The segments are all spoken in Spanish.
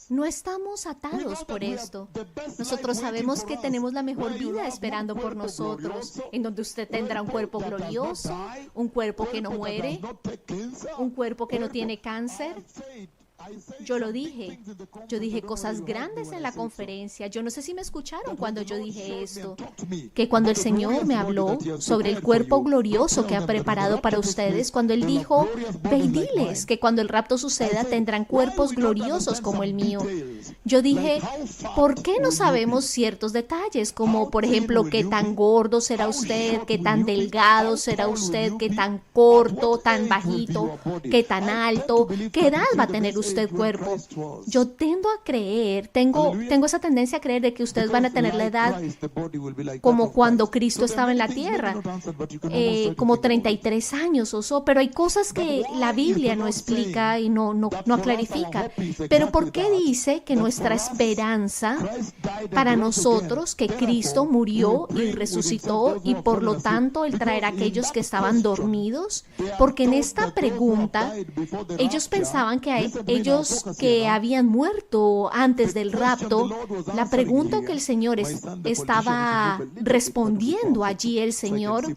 No estamos atados por esto. Nosotros sabemos que tenemos la mejor vida esperando por nosotros, en donde usted tendrá un cuerpo glorioso, un cuerpo que no muere, un cuerpo que no tiene cáncer. Yo lo dije. Yo dije cosas grandes en la conferencia. Yo no sé si me escucharon cuando yo dije esto. Que cuando el Señor me habló sobre el cuerpo glorioso que ha preparado para ustedes, cuando Él dijo, ve y diles que cuando el rapto suceda tendrán cuerpos gloriosos como el mío. Yo dije, ¿por qué no sabemos ciertos detalles? Como por ejemplo, qué tan gordo será usted, qué tan delgado será usted, qué tan corto, tan bajito, qué tan alto, qué edad va a tener usted cuerpo. Yo tendo a creer, tengo esa tendencia a creer de que ustedes van a tener la edad como cuando Cristo estaba en la tierra, como 33 años o so, pero hay cosas que la Biblia no explica y no clarifica. Pero ¿por qué dice que nuestra esperanza para nosotros, que Cristo murió y resucitó y por lo tanto Él traerá a aquellos que estaban dormidos? Porque en esta pregunta ellos pensaban que ellos que habían muerto antes del rapto, la pregunta que el Señor estaba respondiendo allí, el Señor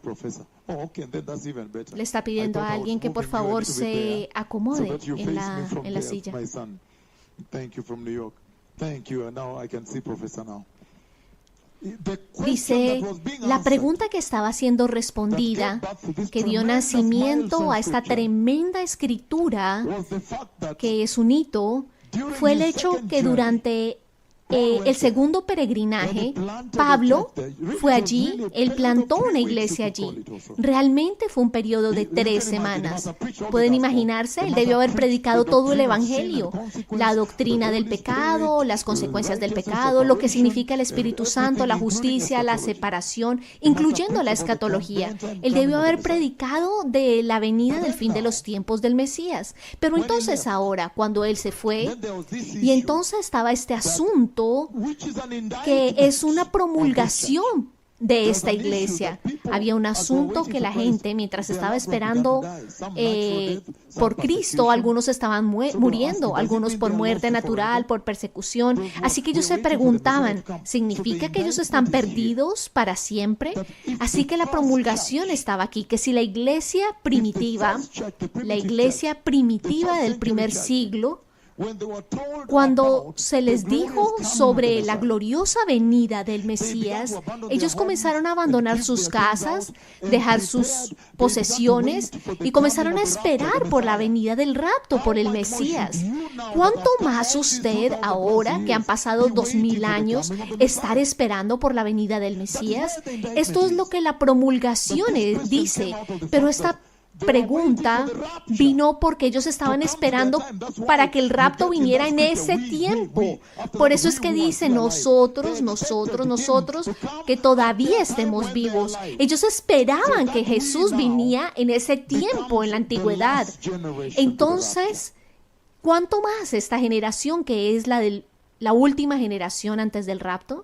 le está pidiendo a alguien que por favor se acomode en la silla. Dice, la pregunta que estaba siendo respondida, que dio nacimiento a esta tremenda escritura, que es un hito, fue el hecho que durante el segundo peregrinaje, Pablo fue allí, él plantó una iglesia allí. Realmente fue un periodo de 3 semanas. ¿Pueden imaginarse? Él debió haber predicado todo el evangelio, la doctrina del pecado, las consecuencias del pecado, lo que significa el Espíritu Santo, la justicia, la separación, incluyendo la escatología. Él debió haber predicado de la venida del fin de los tiempos del Mesías. Pero entonces ahora, cuando él se fue, y entonces estaba este asunto que es una promulgación de esta iglesia. Había un asunto que la gente, mientras estaba esperando por Cristo, algunos estaban muriendo, algunos por muerte natural, por persecución. Así que ellos se preguntaban, ¿significa que ellos están perdidos para siempre? Así que la promulgación estaba aquí, que si la iglesia primitiva del primer siglo, cuando se les dijo sobre la gloriosa venida del Mesías, ellos comenzaron a abandonar sus casas, dejar sus posesiones y comenzaron a esperar por la venida del rapto, por el Mesías. ¿Cuánto más usted, ahora que han pasado 2000 años, estar esperando por la venida del Mesías? Esto es lo que la promulgación dice, pero esta pregunta vino porque ellos estaban esperando para que el rapto viniera en ese tiempo. Por eso es que dice nosotros, que todavía estemos vivos. Ellos esperaban que Jesús viniera en ese tiempo, en la antigüedad. Entonces, ¿cuánto más esta generación que es la última generación antes del rapto?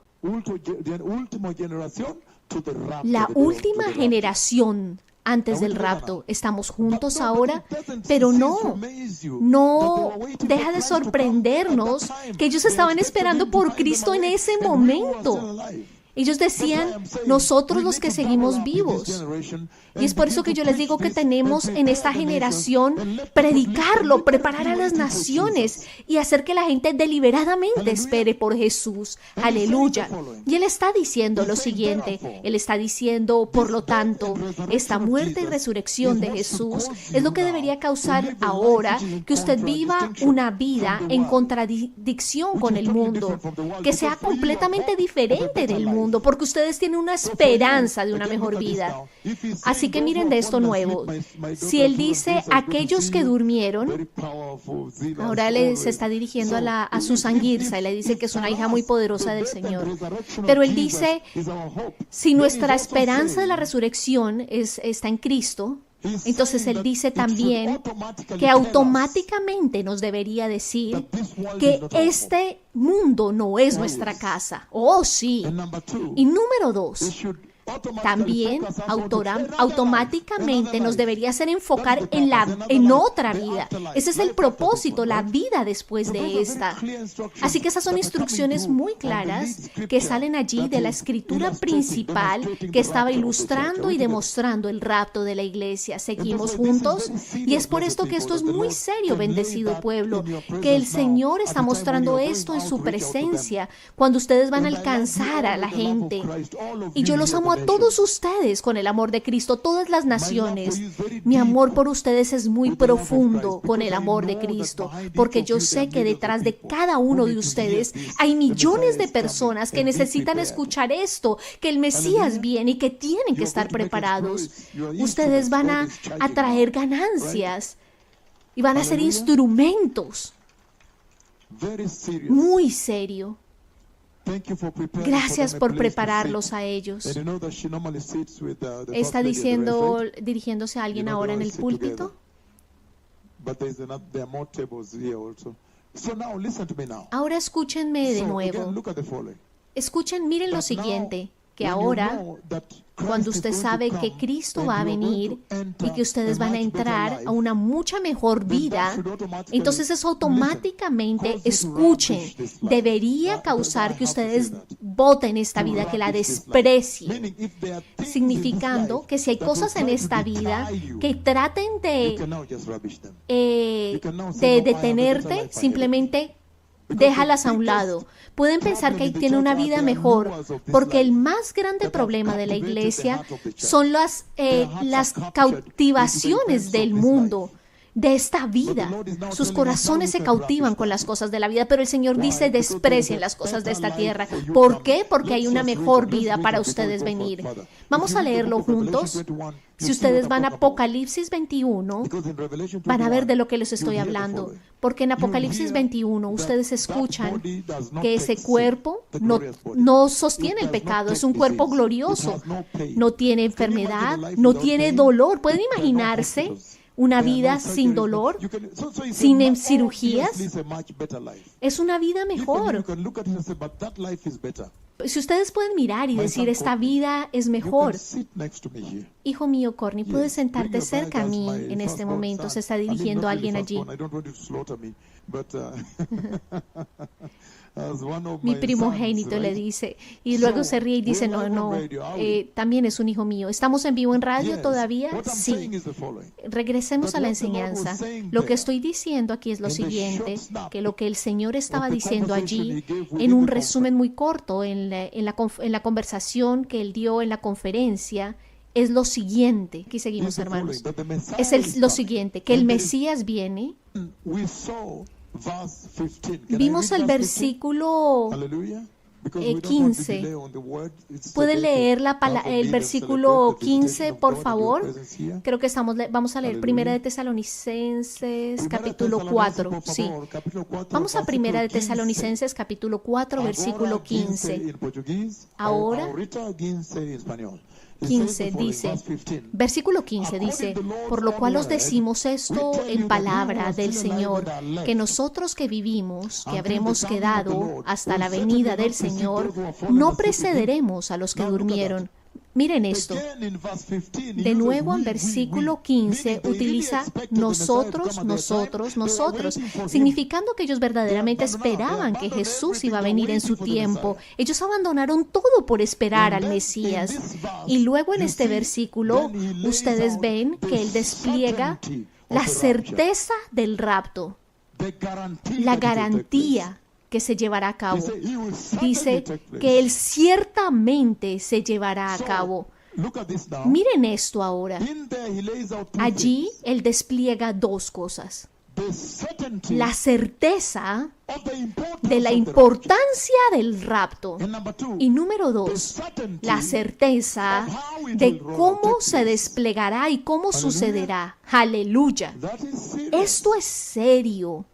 La última generación antes del rapto. Estamos juntos ahora, pero no deja de sorprendernos que ellos estaban esperando por Cristo en ese momento. Ellos decían, nosotros los que seguimos vivos. Y es por eso que yo les digo que tenemos en esta generación predicarlo, preparar a las naciones y hacer que la gente deliberadamente espere por Jesús. Aleluya. Y Él está diciendo lo siguiente. Él está diciendo, por lo tanto, esta muerte y resurrección de Jesús es lo que debería causar ahora que usted viva una vida en contradicción con el mundo, que sea completamente diferente del mundo, porque ustedes tienen una esperanza de una mejor vida. Así que miren de esto nuevo. Si Él dice aquellos que durmieron, ahora Él se está dirigiendo a Susan Girsa y le dice que es una hija muy poderosa del Señor. Pero Él dice, si nuestra esperanza de la resurrección está en Cristo, entonces Él dice también que automáticamente nos debería decir que este mundo no es nuestra casa. Oh, sí. Y número 2, también automáticamente nos debería hacer enfocar en otra vida. Ese es el propósito, la vida después de esta. Así que esas son instrucciones muy claras que salen allí de la escritura principal que estaba ilustrando y demostrando el rapto de la iglesia. Seguimos juntos y es por esto que esto es muy serio, bendecido pueblo, que el Señor está mostrando esto en su presencia cuando ustedes van a alcanzar a la gente. Y yo los amo a todos ustedes con el amor de Cristo, todas las naciones. Mi amor por ustedes es muy profundo con el amor de Cristo, porque yo sé que detrás de cada uno de ustedes hay millones de personas que necesitan escuchar esto, que el Mesías viene y que tienen que estar preparados. Ustedes van a traer ganancias y van a ser instrumentos. Muy serio. Gracias por prepararlos a ellos. ¿Está dirigiéndose a alguien ahora en el púlpito? Ahora escúchenme de nuevo. Miren lo siguiente, que ahora, cuando usted sabe que Cristo va a venir y que ustedes van a entrar a una mucha mejor vida, entonces eso automáticamente, escuchen, debería causar que ustedes voten esta vida, que la desprecien, significando que si hay cosas en esta vida que traten de detenerte, simplemente déjalas a un lado. Pueden pensar que tiene una vida mejor, porque el más grande problema de la iglesia son las cautivaciones del mundo, de esta vida. Sus corazones se cautivan con las cosas de la vida, pero el Señor dice, desprecien las cosas de esta tierra. ¿Por qué? Porque hay una mejor vida para ustedes venir. Vamos a leerlo juntos. Si ustedes van a Apocalipsis 21, van a ver de lo que les estoy hablando. Porque en Apocalipsis 21 ustedes escuchan que ese cuerpo no sostiene el pecado, es un cuerpo glorioso. No tiene enfermedad, no tiene dolor. ¿Pueden imaginarse una vida sin dolor, sin cirugías? Es una vida mejor. Si ustedes pueden mirar y decir, esta vida es mejor. Hijo mío, Corny, puedes sentarte cerca a mí en este momento. Se está dirigiendo a alguien allí. Mi primogénito le dice, y luego se ríe y dice, no, también es un hijo mío. ¿Estamos en vivo en radio todavía? Sí. Regresemos a la enseñanza. Lo que estoy diciendo aquí es lo siguiente, que lo que el Señor estaba diciendo allí, en un resumen muy corto, en la conversación que Él dio en la conferencia, es lo siguiente. Aquí seguimos, hermanos. Es lo siguiente, que el Mesías viene. Vimos el versículo 15. ¿Pueden leer el versículo 15, por favor? Creo que vamos a leer Primera de Tesalonicenses, capítulo 4. Sí. Vamos a Primera de Tesalonicenses, capítulo 4, versículo 15. Ahora, 15 dice, versículo 15 dice, por lo cual os decimos esto en palabra del Señor, que nosotros que vivimos, que habremos quedado hasta la venida del Señor, no precederemos a los que durmieron. Miren esto. De nuevo en versículo 15 utiliza nosotros, significando que ellos verdaderamente esperaban que Jesús iba a venir en su tiempo. Ellos abandonaron todo por esperar al Mesías. Y luego en este versículo ustedes ven que Él despliega la certeza del rapto, la garantía que se llevará a cabo. Dice que Él ciertamente se llevará a cabo. Miren esto ahora. Allí Él despliega dos cosas. La certeza de la importancia del rapto. Y número dos, la certeza de cómo se desplegará y cómo sucederá. Aleluya. Esto es serio.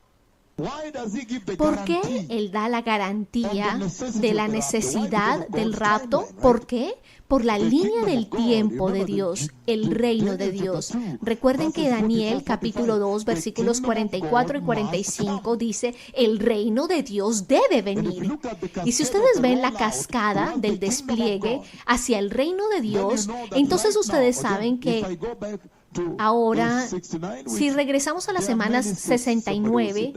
¿Por qué Él da la garantía de la necesidad del rapto? ¿Por qué? Por la línea del tiempo de Dios, el reino de Dios. Recuerden que Daniel capítulo 2 versículos 44 y 45 dice, el reino de Dios debe venir. Y si ustedes ven la cascada del despliegue hacia el reino de Dios, entonces ustedes saben que ahora, si regresamos a las semanas 69,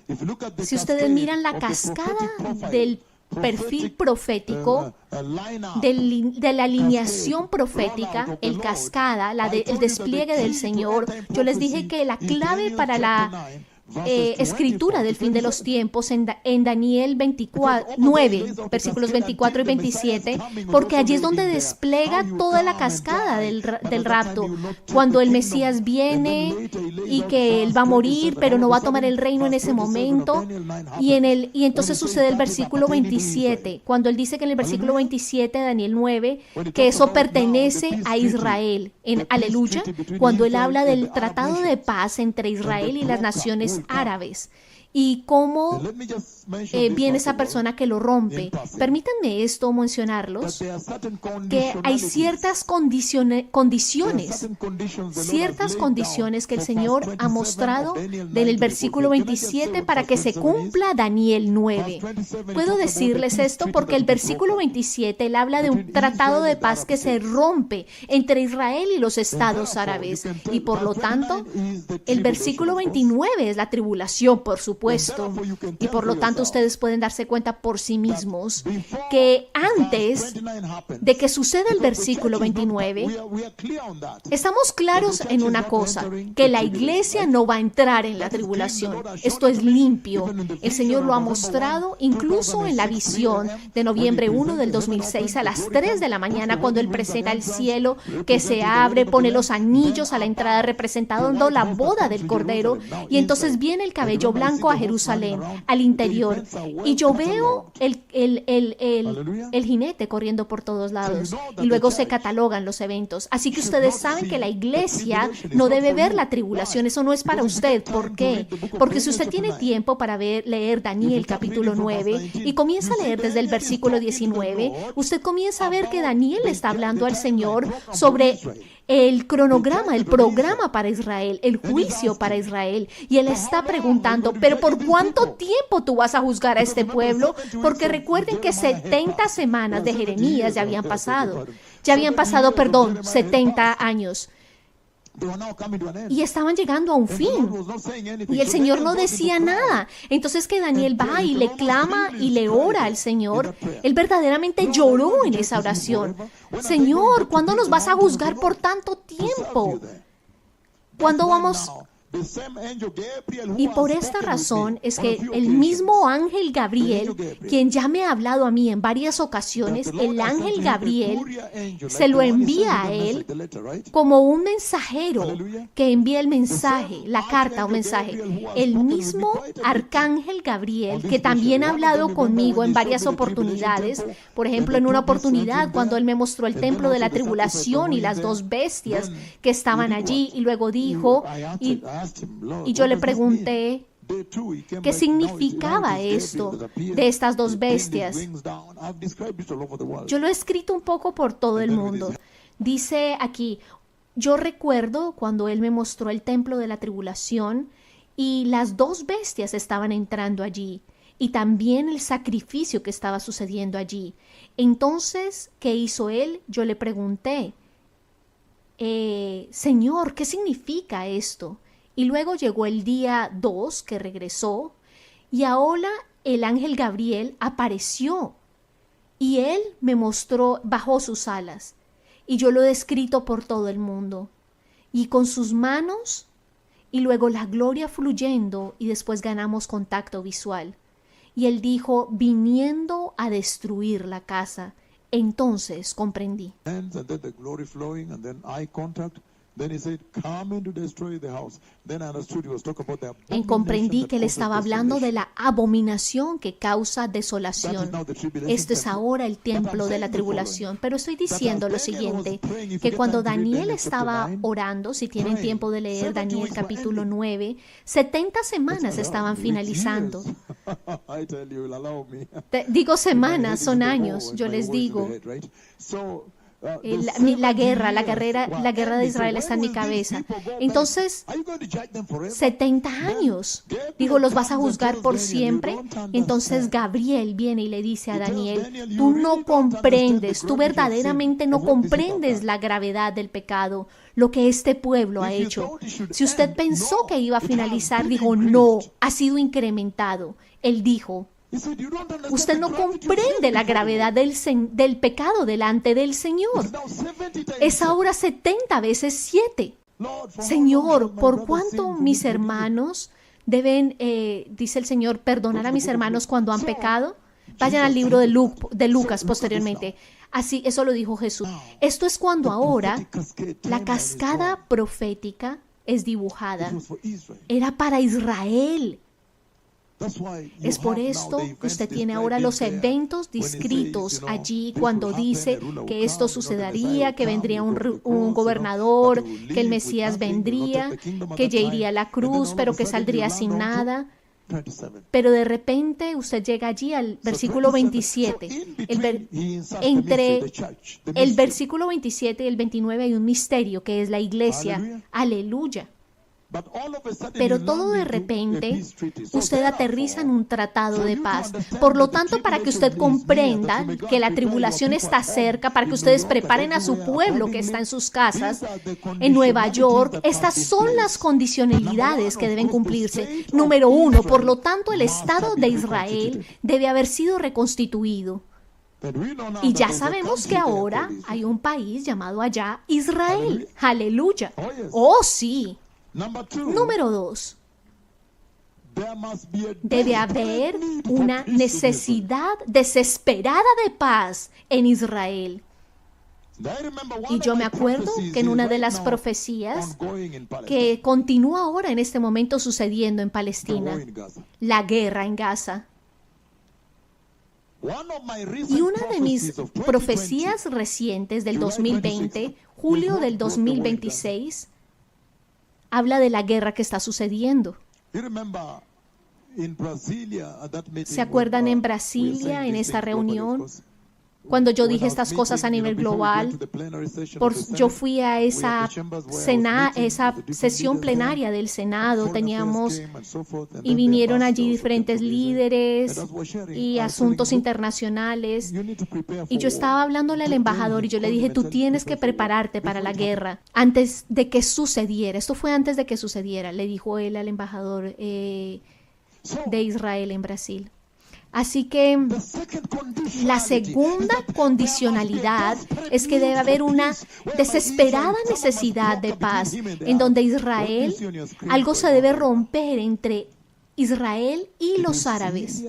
si ustedes miran la cascada del perfil profético, de la alineación profética, el cascada, el despliegue del Señor, yo les dije que la clave para la escritura del fin de los tiempos en Daniel 9, versículos 24 y 27, porque allí es donde despliega toda la cascada del rapto, cuando el Mesías viene y que Él va a morir, pero no va a tomar el reino en ese momento, y entonces sucede el versículo 27, cuando Él dice que en el versículo 27 de Daniel 9, que eso pertenece a Israel, en Aleluya, cuando Él habla del tratado de paz entre Israel y las naciones árabes y cómo viene esa persona que lo rompe. Permítanme esto mencionarlos, que hay ciertas condiciones que el Señor ha mostrado en el versículo 27 para que se cumpla Daniel 9. Puedo decirles esto porque el versículo 27 él habla de un tratado de paz que se rompe entre Israel y los estados árabes, y por lo tanto el versículo 29 es la tribulación, por supuesto, y por lo tanto ustedes pueden darse cuenta por sí mismos que antes de que suceda el versículo 29, estamos claros en una cosa, que la iglesia no va a entrar en la tribulación. Esto es limpio. El Señor lo ha mostrado incluso en la visión de noviembre 1 del 2006 a las 3 de la mañana, cuando Él presenta el cielo que se abre, pone los anillos a la entrada representando la boda del Cordero, y entonces viene el cabello blanco a Jerusalén, al interior, y yo veo el jinete corriendo por todos lados, y luego se catalogan los eventos. Así que ustedes saben que la iglesia no debe ver la tribulación. Eso no es para usted. ¿Por qué? Porque si usted tiene tiempo para leer Daniel capítulo 9 y comienza a leer desde el versículo 19, usted comienza a ver que Daniel le está hablando al Señor sobre el cronograma, el programa para Israel, el juicio para Israel. Y Él está preguntando, ¿pero por cuánto tiempo tú vas a juzgar a este pueblo? Porque recuerden que 70 semanas de Jeremías ya habían pasado. 70 años. Y estaban llegando a un fin. Y el Señor no decía nada. Entonces que Daniel va y le clama y le ora al Señor. Él verdaderamente lloró en esa oración. Señor, ¿cuándo nos vas a juzgar por tanto tiempo? ¿Cuándo vamos? Y por esta razón es que el mismo ángel Gabriel, quien ya me ha hablado a mí en varias ocasiones, el ángel Gabriel se lo envía a él como un mensajero que envía el mensaje, la carta o mensaje. El mismo arcángel Gabriel, que también ha hablado conmigo en varias oportunidades, por ejemplo, en una oportunidad cuando él me mostró el templo de la tribulación y las dos bestias que estaban allí, y luego dijo, y yo le pregunté qué significaba esto de estas dos bestias. Yo lo he escrito un poco por todo el mundo. Dice aquí, yo recuerdo cuando él me mostró el templo de la tribulación y las dos bestias estaban entrando allí, y también el sacrificio que estaba sucediendo allí. Entonces, ¿qué hizo él? Yo le pregunté, Señor, ¿qué significa esto? Y luego llegó el día 2 que regresó, y ahora el ángel Gabriel apareció y él me mostró bajo sus alas, y yo lo he descrito por todo el mundo, y con sus manos, y luego la gloria fluyendo, y después ganamos contacto visual. Y él dijo, viniendo a destruir la casa. Entonces comprendí. Comprendí que él estaba hablando de la abominación que causa desolación. Esto es ahora el tiempo de la tribulación. Pero estoy diciendo lo siguiente, que cuando Daniel estaba orando, si tienen tiempo de leer Daniel capítulo 9, 70 semanas estaban finalizando. Digo semanas, son años, yo les digo. La guerra de Israel está en mi cabeza. Entonces, 70 años. Digo, ¿los vas a juzgar por siempre? Entonces Gabriel viene y le dice a Daniel, tú no comprendes, tú verdaderamente no comprendes la gravedad del pecado, lo que este pueblo ha hecho. Si usted pensó que iba a finalizar, dijo, no, ha sido incrementado. Él dijo, usted no comprende la gravedad del pecado delante del Señor. Es ahora 70 veces 7. Señor, ¿por cuánto mis hermanos deben, dice el Señor, perdonar a mis hermanos cuando han pecado? Vayan al libro de Lucas posteriormente. Así, eso lo dijo Jesús. Esto es cuando ahora la cascada profética es dibujada. Era para Israel. Es por esto que usted tiene ahora los eventos descritos allí cuando dice que esto sucedería, que vendría un gobernador, que el Mesías vendría, que ya iría a la cruz, pero que saldría sin nada. Pero de repente usted llega allí al versículo 27. Entre el versículo 27 y el 29 hay un misterio que es la iglesia. Aleluya. Pero todo de repente usted aterriza en un tratado de paz. Por lo tanto, para que usted comprenda que la tribulación está cerca, para que ustedes preparen a su pueblo que está en sus casas, en Nueva York, estas son las condicionalidades que deben cumplirse. Número 1, por lo tanto, el Estado de Israel debe haber sido reconstituido. Y ya sabemos que ahora hay un país llamado allá Israel. Aleluya. Oh, sí. Número 2, debe haber una necesidad desesperada de paz en Israel. Y yo me acuerdo que en una de las profecías que continúa ahora en este momento sucediendo en Palestina, la guerra en Gaza. Y una de mis profecías recientes del 2020, julio del 2026, habla de la guerra que está sucediendo. ¿Se acuerdan en Brasilia, en esta reunión? Cuando yo dije estas cosas a nivel global, yo fui a esa sesión plenaria del Senado, y vinieron allí diferentes líderes y asuntos internacionales, y yo estaba hablándole al embajador y yo le dije, tú tienes que prepararte para la guerra antes de que sucediera. Esto fue antes de que sucediera, le dijo él al embajador de Israel en Brasil. Así que la segunda condicionalidad es que debe haber una desesperada necesidad de paz, en donde Israel, algo se debe romper entre Israel y los árabes.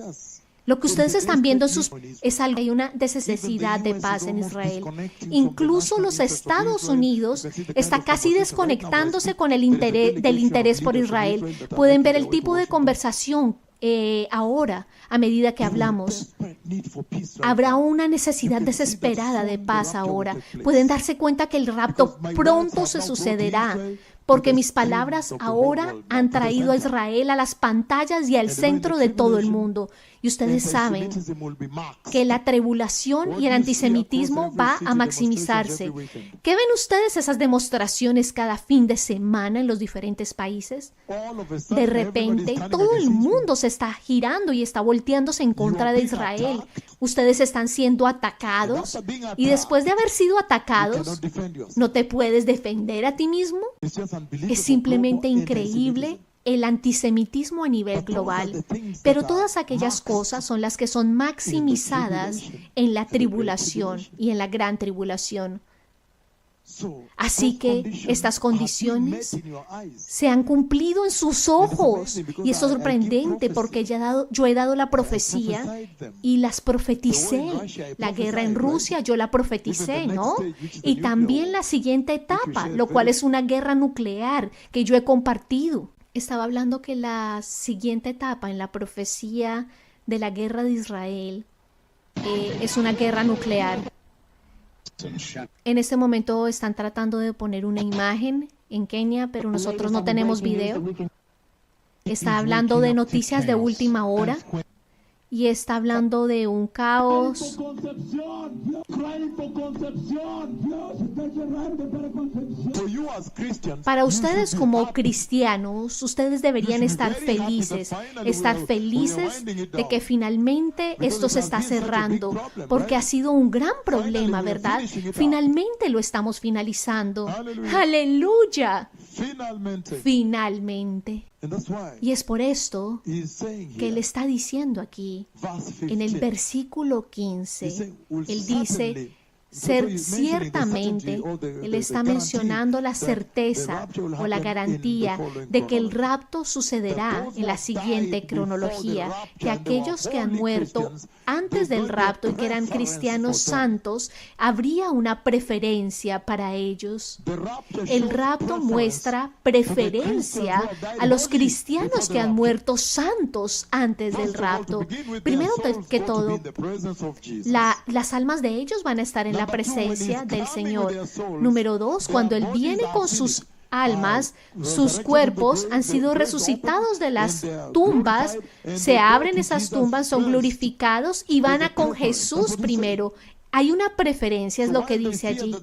Lo que ustedes están viendo es algo, hay una necesidad de paz en Israel. Incluso los Estados Unidos está casi desconectándose con del interés por Israel. Pueden ver el tipo de conversación ahora, a medida que hablamos. Habrá una necesidad desesperada de paz ahora. Pueden darse cuenta que el rapto pronto se sucederá, porque mis palabras ahora han traído a Israel a las pantallas y al centro de todo el mundo. Y ustedes saben que la tribulación y el antisemitismo va a maximizarse. ¿Qué ven ustedes esas demostraciones cada fin de semana en los diferentes países? De repente, todo el mundo se está girando y está volteándose en contra de Israel. Ustedes están siendo atacados y después de haber sido atacados, ¿no te puedes defender a ti mismo? Es simplemente increíble el antisemitismo a nivel global, pero todas aquellas cosas son las que son maximizadas en la tribulación y en la gran tribulación. Así que estas condiciones se han cumplido en sus ojos. Y es sorprendente porque yo he dado la profecía y las profeticé. La guerra en Rusia yo la profeticé, ¿no? Y también la siguiente etapa, lo cual es una guerra nuclear que yo he compartido. Estaba hablando que la siguiente etapa en la profecía de la guerra de Israel es una guerra nuclear. En este momento están tratando de poner una imagen en Kenia, pero nosotros no tenemos video. Está hablando de noticias de última hora y está hablando de un caos. Para ustedes como cristianos, ustedes deberían estar felices de que finalmente esto se está cerrando, porque ha sido un gran problema, ¿verdad? Finalmente lo estamos finalizando. ¡Aleluya! Finalmente. Y es por esto que él está diciendo aquí, en el versículo 15, él dice, ciertamente, él está mencionando la certeza o la garantía de que el rapto sucederá en la siguiente cronología, que aquellos que han muerto antes del rapto y que eran cristianos santos, habría una preferencia para ellos. El rapto muestra preferencia a los cristianos que han muerto santos antes del rapto. Primero que todo, las almas de ellos van a estar en la presencia del Señor. Número 2, cuando Él viene con sus almas, sus cuerpos han sido resucitados de las tumbas, se abren esas tumbas, son glorificados y van a con Jesús primero. Hay una preferencia, es lo que dice allí.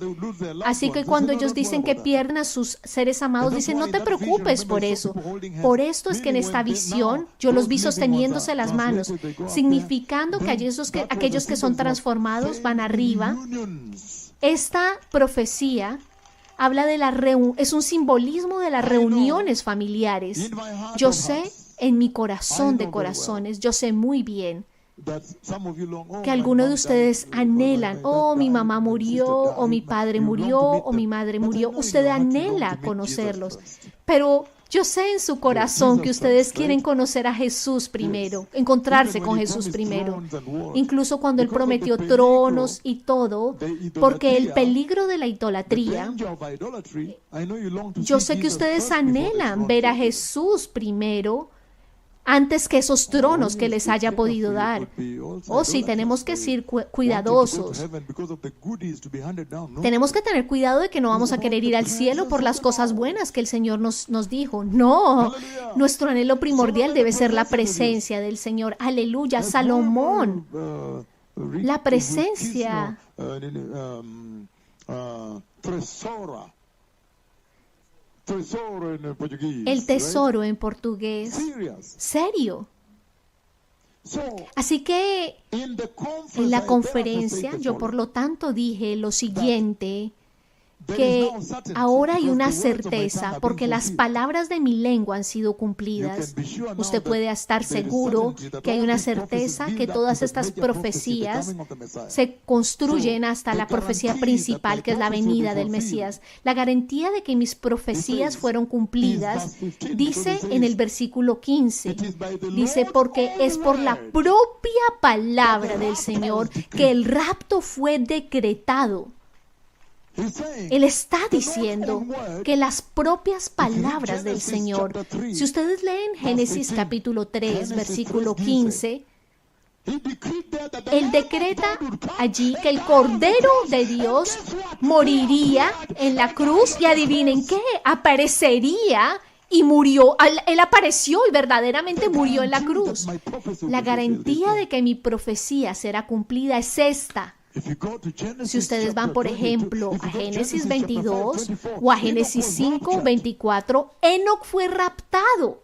Así que cuando ellos dicen que pierden a sus seres amados, dicen, no te preocupes por eso. Por esto es que en esta visión yo los vi sosteniéndose las manos, significando que aquellos que son transformados van arriba. Esta profecía habla de es un simbolismo de las reuniones familiares. Yo sé en mi corazón de corazones, yo sé muy bien que algunos de ustedes anhelan, oh, mi mamá murió, o mi padre murió, o mi madre murió. Usted anhela conocerlos, pero yo sé en su corazón que ustedes quieren conocer a Jesús primero, encontrarse con Jesús primero. Incluso cuando Él prometió tronos y todo, porque el peligro de la idolatría, yo sé que ustedes anhelan ver a Jesús primero, antes que esos tronos que les haya podido dar. Oh, sí, tenemos que ser cuidadosos. Tenemos que tener cuidado de que no vamos a querer ir al cielo por las cosas buenas que el Señor nos dijo. No, nuestro anhelo primordial debe ser la presencia del Señor. Aleluya, Salomón. La presencia. El tesoro en portugués. Serio. Así que en la conferencia yo por lo tanto dije lo siguiente, que ahora hay una certeza porque las palabras de mi lengua han sido cumplidas. Usted puede estar seguro que hay una certeza que todas estas profecías se construyen hasta la profecía principal, que es la venida del Mesías. La garantía de que mis profecías fueron cumplidas dice en el versículo 15, dice, porque es por la propia palabra del Señor que el rapto fue decretado. Él está diciendo que las propias palabras del Señor, si ustedes leen Génesis capítulo 3, versículo 15, Él decreta allí que el Cordero de Dios moriría en la cruz y adivinen qué, aparecería y murió. Él apareció y verdaderamente murió en la cruz. La garantía de que mi profecía será cumplida es esta. Si ustedes van, por ejemplo, a Génesis 22 o a Génesis 5, 24, Enoc fue raptado.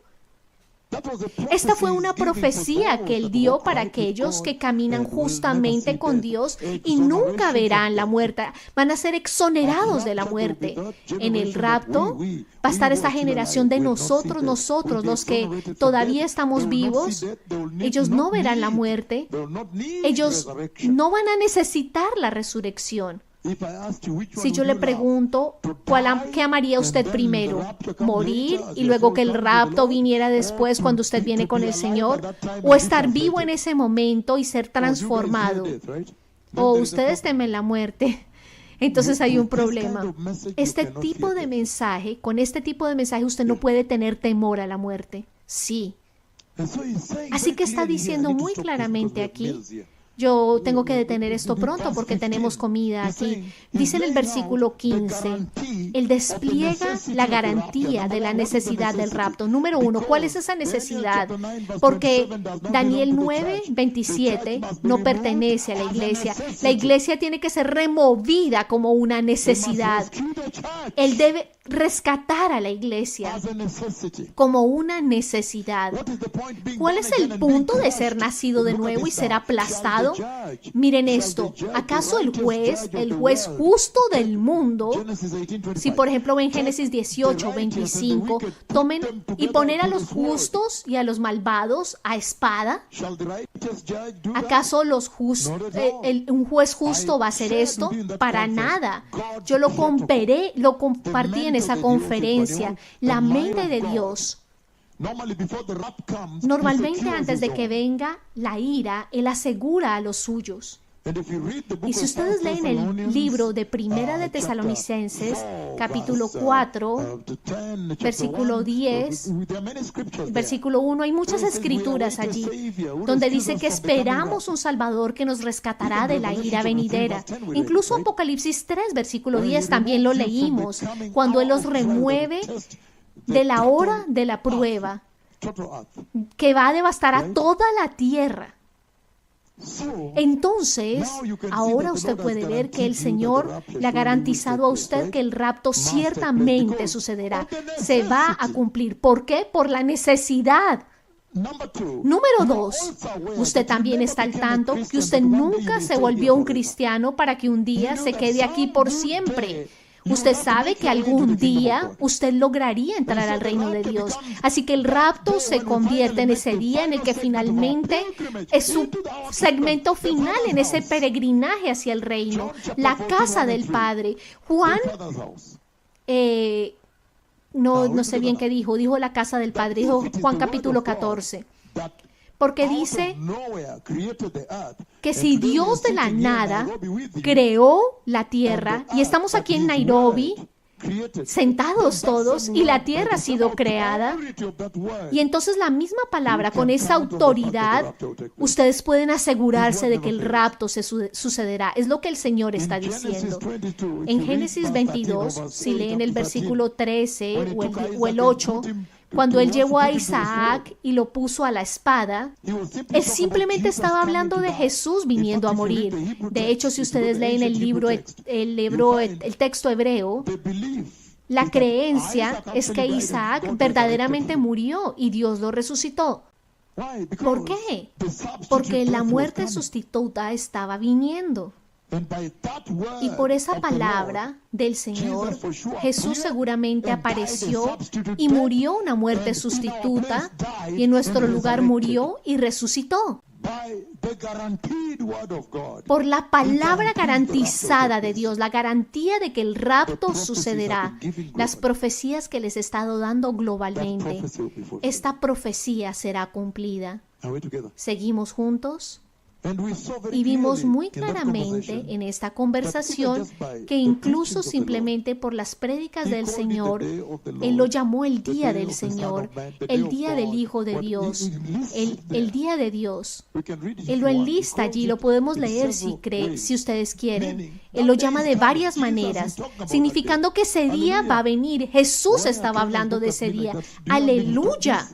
Esta fue una profecía que Él dio para aquellos que caminan justamente con Dios y nunca verán la muerte. Van a ser exonerados de la muerte. En el rapto va a estar esta generación de nosotros, los que todavía estamos vivos. Ellos no verán la muerte. Ellos no van a necesitar la resurrección. Si yo le pregunto, ¿qué amaría usted primero? ¿Morir y luego que el rapto viniera después cuando usted viene con el Señor? ¿O estar vivo en ese momento y ser transformado? ¿O ustedes temen la muerte? Entonces hay un problema. Con este tipo de mensaje usted no puede tener temor a la muerte. Sí. Así que está diciendo muy claramente aquí. Yo tengo que detener esto pronto porque tenemos comida aquí. Dice en el versículo 15, Él despliega la garantía de la necesidad del rapto. Número 1, ¿cuál es esa necesidad? Porque Daniel 9:27 no pertenece a la iglesia. La iglesia tiene que ser removida como una necesidad. Él debe rescatar a la iglesia como una necesidad. ¿Cuál es el punto de ser nacido de nuevo y ser aplastado? Miren esto, ¿acaso el juez justo del mundo, si por ejemplo ven Génesis 18:25, tomen y poner a los justos y a los malvados a espada? ¿Acaso un juez justo va a hacer esto? Para nada. Yo lo compartí en esa conferencia. La mente de Dios. Normalmente antes de que venga la ira, Él asegura a los suyos. Y si ustedes leen el libro de Primera de Tesalonicenses, capítulo 4, versículo 10, versículo 1, hay muchas escrituras allí donde dice que esperamos un Salvador que nos rescatará de la ira venidera. Incluso Apocalipsis 3, versículo 10, también lo leímos, cuando Él los remueve de la hora de la prueba, que va a devastar a toda la tierra. Entonces, ahora usted puede ver que el Señor le ha garantizado a usted que el rapto ciertamente sucederá. Se va a cumplir. ¿Por qué? Por la necesidad. Número 2, usted también está al tanto que usted nunca se volvió un cristiano para que un día se quede aquí por siempre. Usted sabe que algún día usted lograría entrar al reino de Dios. Así que el rapto se convierte en ese día en el que finalmente es su segmento final en ese peregrinaje hacia el reino, la casa del Padre. Juan, no sé bien qué dijo la casa del Padre, dijo Juan capítulo 14. Porque dice que si Dios de la nada creó la tierra, y estamos aquí en Nairobi, sentados todos, y la tierra ha sido creada, y entonces la misma palabra, con esa autoridad, ustedes pueden asegurarse de que el rapto sucederá. Es lo que el Señor está diciendo. En Génesis 22, si leen el versículo 13 o el 8, cuando Él llevó a Isaac y lo puso a la espada, Él simplemente estaba hablando de Jesús viniendo a morir. De hecho, si ustedes leen el texto hebreo, la creencia es que Isaac verdaderamente murió y Dios lo resucitó. ¿Por qué? Porque la muerte sustituta estaba viniendo. Y por esa palabra del Señor, Jesús seguramente apareció y murió una muerte sustituta, y en nuestro lugar murió y resucitó. Por la palabra garantizada de Dios, la garantía de que el rapto sucederá, las profecías que les he estado dando globalmente, esta profecía será cumplida. ¿Seguimos juntos? Y vimos muy claramente en esta conversación que incluso simplemente por las prédicas del Señor, Él lo llamó el día del Señor, el día del Hijo de Dios, el día de Dios. Él lo enlista allí, lo podemos leer si ustedes quieren. Él lo llama de varias maneras, significando que ese día va a venir. Jesús estaba hablando de ese día. ¡Aleluya!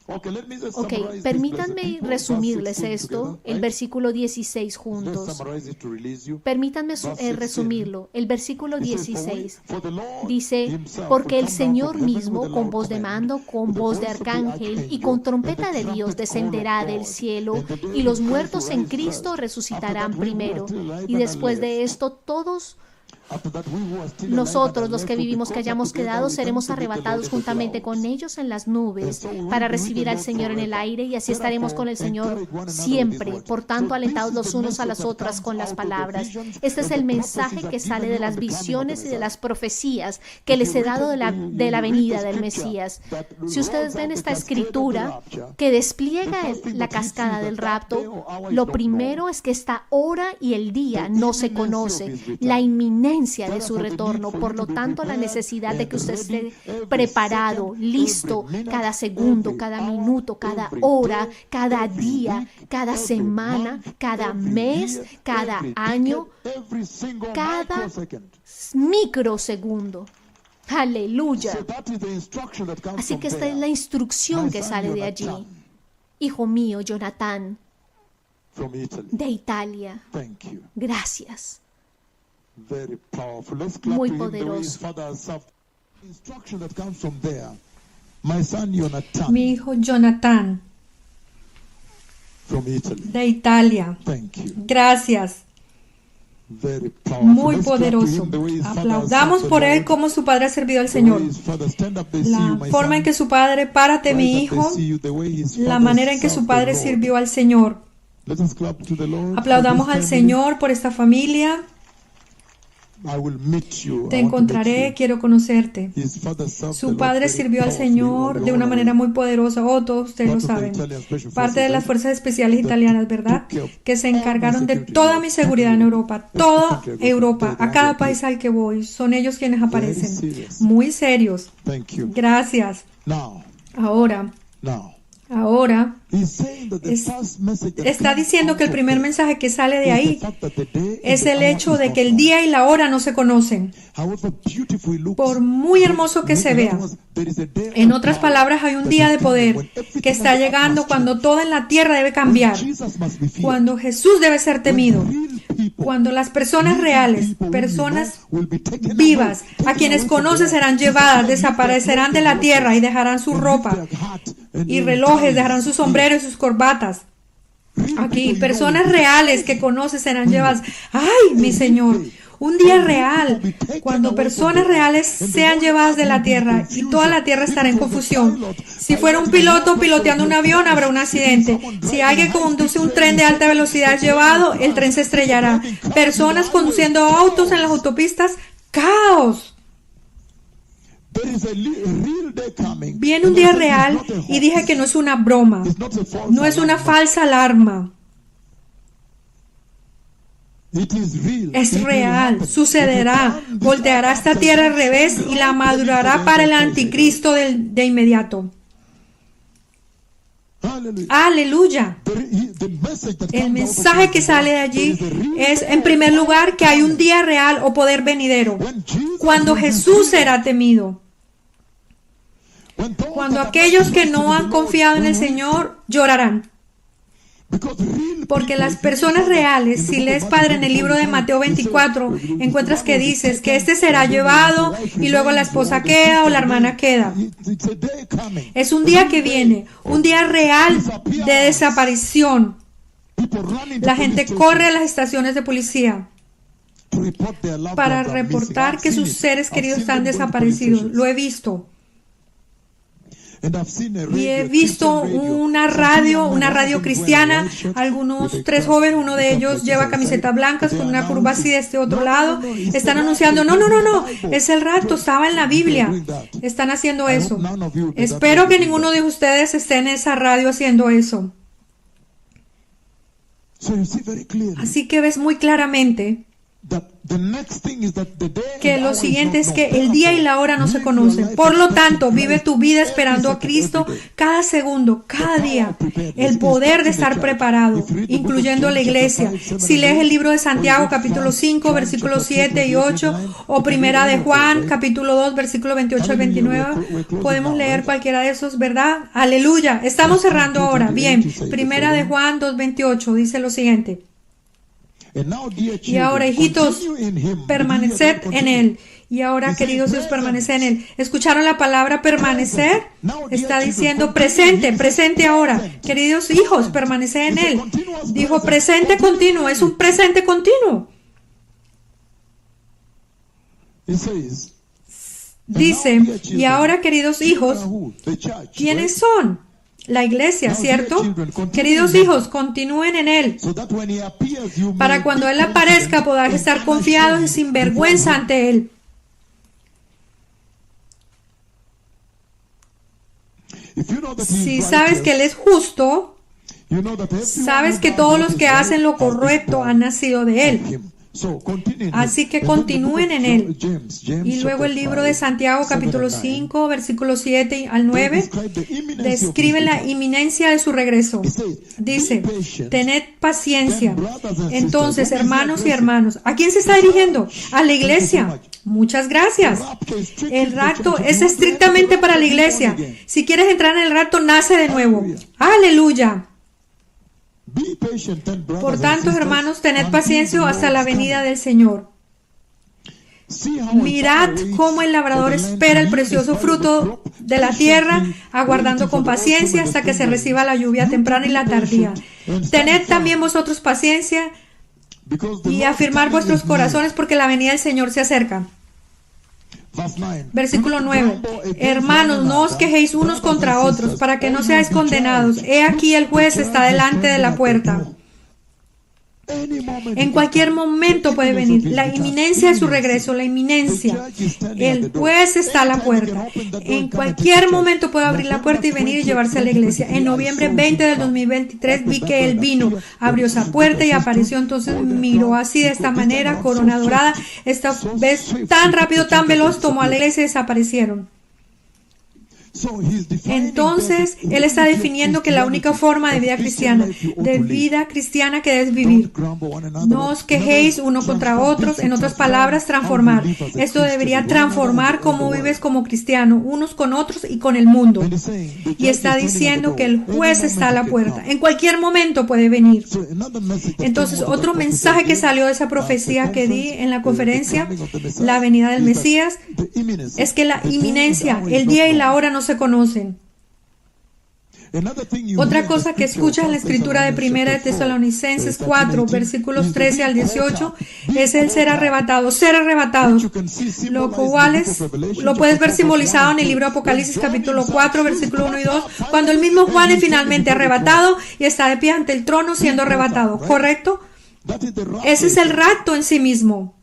Ok, permítanme resumirles esto, el versículo 16 juntos. Permítanme resumirlo. El versículo 16 dice, porque el Señor mismo, con voz de mando, con voz de arcángel y con trompeta de Dios, descenderá del cielo, y los muertos en Cristo resucitarán primero. Y después de esto, todos Nosotros, los que vivimos, que hayamos quedado, seremos arrebatados juntamente con ellos en las nubes para recibir al Señor en el aire, y así estaremos con el Señor siempre. Por tanto, alentados los unos a las otras con las palabras. Este es el mensaje que sale de las visiones y de las profecías que les he dado de la venida del Mesías. Si ustedes ven esta escritura que despliega la cascada del rapto, lo primero es que esta hora y el día no se conoce, la inminencia de su retorno. Por lo tanto, la necesidad de que usted esté preparado, listo, cada segundo, cada minuto, cada hora, cada día, cada semana, cada mes, cada año, cada microsegundo. Aleluya. Así que esta es la instrucción que sale de allí. Hijo mío, Jonathan, de Italia. Gracias. Muy poderoso. Mi hijo Jonathan, de Italia. Gracias. Muy poderoso. Aplaudamos por él como su padre ha servido al Señor. La forma en que su padre, párate mi hijo, la manera en que su padre sirvió al Señor. Aplaudamos al Señor por esta familia. Te encontraré, quiero conocerte. Su padre sirvió al Señor de una manera muy poderosa. Oh, todos ustedes lo saben. Parte de las fuerzas especiales italianas, ¿verdad? Que se encargaron de toda mi seguridad en Europa. Toda Europa, a cada país al que voy. Son ellos quienes aparecen. Muy serios. Gracias. Ahora. Está diciendo que el primer mensaje que sale de ahí es el hecho de que el día y la hora no se conocen, por muy hermoso que se vea. En otras palabras, hay un día de poder que está llegando cuando todo en la tierra debe cambiar, cuando Jesús debe ser temido, cuando las personas reales, personas vivas, a quienes conoce serán llevadas, desaparecerán de la tierra y dejarán su ropa y relojes, dejarán sus sombreros y sus corbatas. Aquí, personas reales que conoce serán llevadas. ¡Ay, mi Señor! Un día real, cuando personas reales sean llevadas de la tierra y toda la tierra estará en confusión. Si fuera un piloto piloteando un avión, habrá un accidente. Si alguien conduce un tren de alta velocidad llevado, el tren se estrellará. Personas conduciendo autos en las autopistas, ¡caos! Viene un día real y dije que no es una broma, no es una falsa alarma. Es real, sucederá, volteará esta tierra al revés y la madurará para el anticristo de inmediato. Aleluya. El mensaje que sale de allí es, en primer lugar, que hay un día real o poder venidero, cuando Jesús será temido. Cuando aquellos que no han confiado en el Señor llorarán. Porque las personas reales, si lees, Padre, en el libro de Mateo 24, encuentras que dices que este será llevado y luego la esposa queda o la hermana queda. Es un día que viene, un día real de desaparición. La gente corre a las estaciones de policía para reportar que sus seres queridos están desaparecidos. Lo he visto. Y he visto una radio cristiana, algunos 3 jóvenes, uno de ellos lleva camisetas blancas con una curva así de este otro lado, están anunciando, no, es el rapto, estaba en la Biblia, están haciendo eso. Espero que ninguno de ustedes esté en esa radio haciendo eso. Así que ves muy claramente que lo siguiente es que el día y la hora no se conocen. Por lo tanto, vive tu vida esperando a Cristo cada segundo, cada día. El poder de estar preparado, incluyendo la iglesia. Si lees el libro de Santiago, capítulo 5, versículos 7 y 8, o Primera de Juan, capítulo 2, versículo 28 al 29, podemos leer cualquiera de esos, ¿verdad? Aleluya. Estamos cerrando ahora. Bien, Primera de Juan 2, 28, dice lo siguiente. Y ahora, hijitos, permaneced en Él. Y ahora, queridos hijos, permaneced en Él. ¿Escucharon la palabra permanecer? Está diciendo presente ahora. Queridos hijos, permaneced en Él. Dijo presente continuo, es un presente continuo. Dice, y ahora, queridos hijos, ¿quiénes son? La iglesia, ¿cierto? Queridos hijos, continúen en Él, para cuando Él aparezca poder estar confiados y sin vergüenza ante Él. Si sabes que Él es justo, sabes que todos los que hacen lo correcto han nacido de Él. Así que continúen en Él. Y luego el libro de Santiago, capítulo 5, versículos 7 al 9, describe la inminencia de su regreso. Dice, tened paciencia. Entonces, hermanos y hermanos, ¿a quién se está dirigiendo? A la iglesia. Muchas gracias. El rapto es estrictamente para la iglesia. Si quieres entrar en el rapto, nace de nuevo. Aleluya. Por tanto, hermanos, tened paciencia hasta la venida del Señor. Mirad cómo el labrador espera el precioso fruto de la tierra, aguardando con paciencia hasta que se reciba la lluvia temprana y la tardía. Tened también vosotros paciencia y afirmar vuestros corazones, porque la venida del Señor se acerca. Versículo 9. Hermanos, no os quejéis unos contra otros, para que no seáis condenados. He aquí el juez está delante de la puerta. En cualquier momento puede venir. La inminencia de su regreso, la inminencia. El juez está a la puerta. En cualquier momento puede abrir la puerta y venir y llevarse a la iglesia. En noviembre 20 del 2023 vi que Él vino, abrió esa puerta y apareció. Entonces miró así, de esta manera, corona dorada. Esta vez tan rápido, tan veloz, tomó a la iglesia y desaparecieron. Entonces, Él está definiendo que la única forma de vida cristiana que debes vivir. No os quejéis uno contra otros, en otras palabras, transformar. Esto debería transformar cómo vives como cristiano, unos con otros y con el mundo. Y está diciendo que el juez está a la puerta. En cualquier momento puede venir. Entonces, otro mensaje que salió de esa profecía que di en la conferencia, la venida del Mesías, es que la inminencia, el día y la hora no se conocen. Otra cosa que escuchas en la escritura de Primera de Tesalonicenses 4, versículos 13 al 18, es el ser arrebatado, lo cual lo puedes ver simbolizado en el libro de Apocalipsis capítulo 4, versículo 1 y 2, cuando el mismo Juan es finalmente arrebatado y está de pie ante el trono siendo arrebatado, ¿correcto? Ese es el rapto en sí mismo.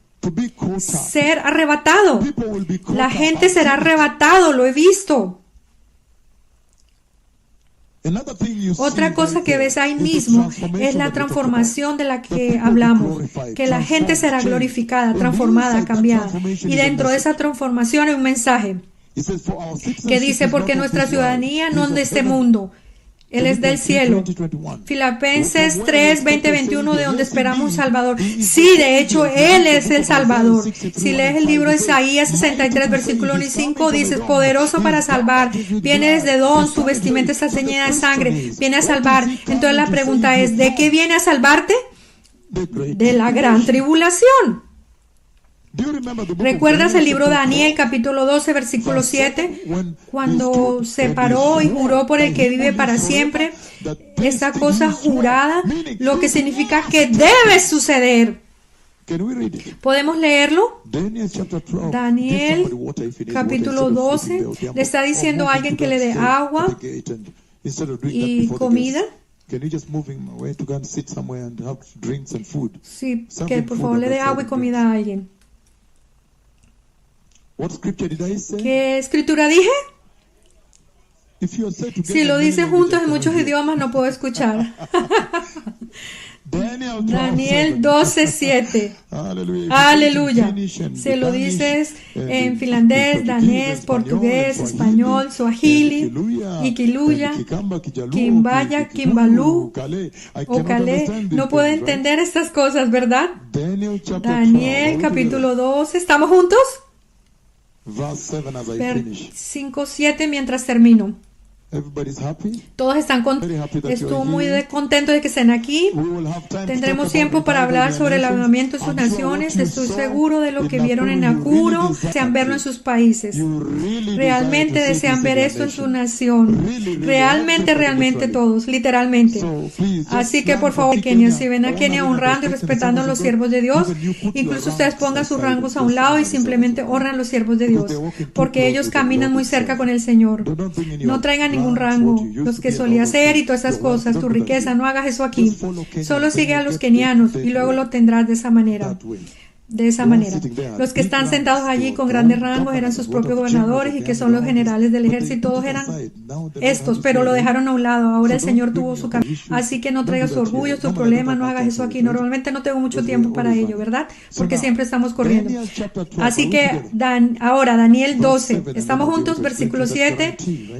Ser arrebatado. La gente será arrebatado, lo he visto. Otra cosa que ves ahí mismo es la transformación de la que hablamos, que la gente será glorificada, transformada, cambiada. Y dentro de esa transformación hay un mensaje que dice, porque nuestra ciudadanía no es de este mundo, Él es del cielo. Filipenses 3, 20, 21, de donde esperamos un Salvador. Sí, de hecho, Él es el Salvador. Si lees el libro de Isaías 63, versículo 1 y 5, dice, poderoso para salvar, viene desde don, su vestimenta está ceñida de sangre, viene a salvar. Entonces la pregunta es, ¿de qué viene a salvarte? De la gran tribulación. ¿Recuerdas el libro de Daniel, capítulo 12, versículo 7? Cuando se paró y juró por el que vive para siempre, esta cosa jurada, lo que significa que debe suceder. ¿Podemos leerlo? Daniel, capítulo 12, le está diciendo a alguien que le dé agua y comida. Sí, que por favor le dé agua y comida a alguien. ¿Qué escritura dije? Si lo dicen juntos en muchos idiomas no puedo escuchar. Daniel 12:7. Aleluya. Se lo dices en finlandés, danés, portugués, español, suajili, ikiluya, kimbaya, kimbalú o calé. No puedo entender estas cosas, ¿verdad? Daniel capítulo 12. ¿Estamos juntos? 5:7 mientras termino. Todos están estuvo muy contentos de que estén aquí. Tendremos tiempo para hablar sobre el avivamiento de sus naciones. Estoy seguro de lo que vieron en Nakuru, desean verlo en sus países. Realmente desean ver esto en su nación. Realmente todos, literalmente. Así que por favor, Kenia, si ven a Kenia honrando y respetando a los siervos de Dios, incluso ustedes pongan sus rangos a un lado y simplemente honran a los siervos de Dios, porque ellos caminan muy cerca con el Señor. No traigan ningún rango, los que solía hacer y todas esas cosas, tu riqueza, no hagas eso aquí. Solo sigue a los kenianos y luego lo tendrás de esa manera. De esa manera. Los que están sentados allí con grandes rangos eran sus propios gobernadores y que son los generales del ejército, todos eran estos, pero lo dejaron a un lado. Ahora el Señor tuvo su camino. Así que no traigas su orgullo, su problema, no hagas eso aquí. Normalmente no tengo mucho tiempo para ello, ¿verdad? Porque siempre estamos corriendo. Así que ahora Daniel 12. Estamos juntos, versículo 7,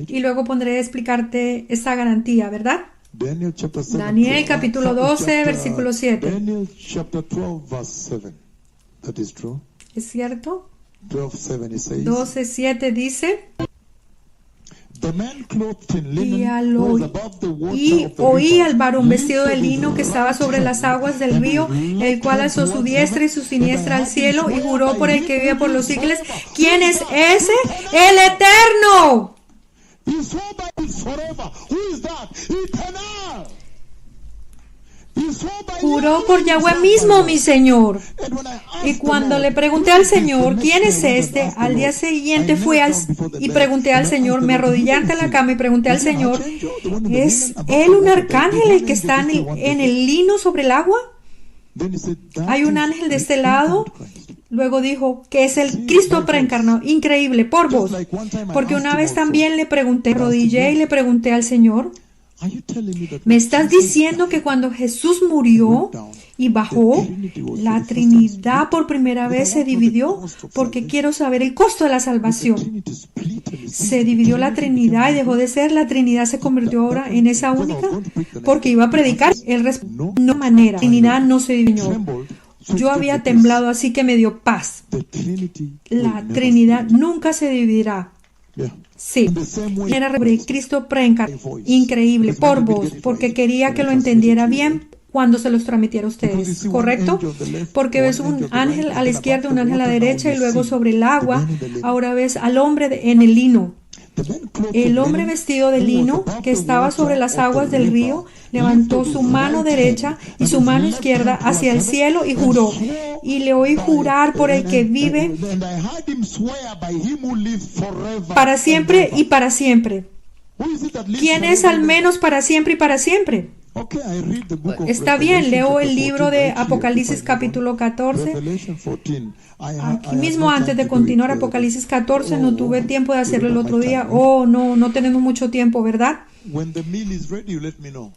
y luego pondré a explicarte esa garantía, ¿verdad? Daniel capítulo 12, versículo 7. That is true. ¿Es cierto? 12:7 dice, y oí al varón vestido de lino que estaba sobre las aguas del río, el cual alzó su diestra y su siniestra al cielo y juró por el que vive por los siglos. ¿Quién es ese? ¡El Eterno! Juró por Yahweh mismo, mi Señor. Y cuando le pregunté al Señor, ¿quién es este? Al día siguiente fui y pregunté al Señor, me arrodillé ante la cama y pregunté al Señor, ¿es él un arcángel el que está en el lino sobre el agua? Hay un ángel de este lado. Luego dijo que es el Cristo preencarnado. Increíble, por vos. Porque una vez también le pregunté, arrodillé y le pregunté al Señor, ¿me estás diciendo que cuando Jesús murió y bajó, la Trinidad por primera vez se dividió? Porque quiero saber el costo de la salvación. Se dividió la Trinidad y dejó de ser. La Trinidad se convirtió ahora en esa única, porque iba a predicar. No manera. La Trinidad no se dividió. Yo había temblado, así que me dio paz. La Trinidad nunca se dividirá. Sí, era sobre Cristo preencarnado. Increíble, por vos, porque quería que lo entendiera bien cuando se los transmitiera a ustedes, ¿correcto? Porque ves un ángel a la izquierda, un ángel a la derecha y luego sobre el agua, ahora ves al hombre en el lino. El hombre vestido de lino que estaba sobre las aguas del río levantó su mano derecha y su mano izquierda hacia el cielo y juró. Y le oí jurar por el que vive para siempre y para siempre. ¿Quién es al menos para siempre y para siempre? Está bien, leo el libro de Apocalipsis capítulo 14. Aquí mismo, antes de continuar Apocalipsis 14, no tuve tiempo de hacerlo el otro día. No tenemos mucho tiempo, ¿verdad?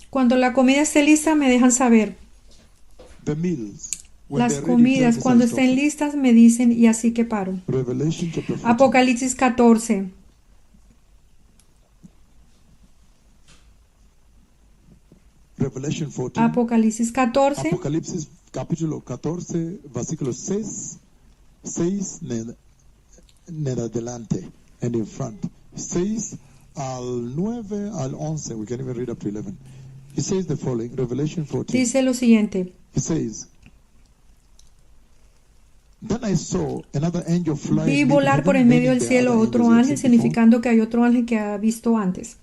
Cuando la comida esté lista, me dejan saber. Las comidas, cuando estén listas, me dicen y así que paro. Apocalipsis 14. Apocalipsis 14. Apocalipsis capítulo 14, versículo 6 en adelante, and in front. 6 al 9 al 11. We can even read up to 11. It says the following, Revelation 14. Dice lo siguiente. It says, Then I saw another angel flying. Vi volar por el medio del cielo otro ángel, significando que hay otro ángel que ha visto antes,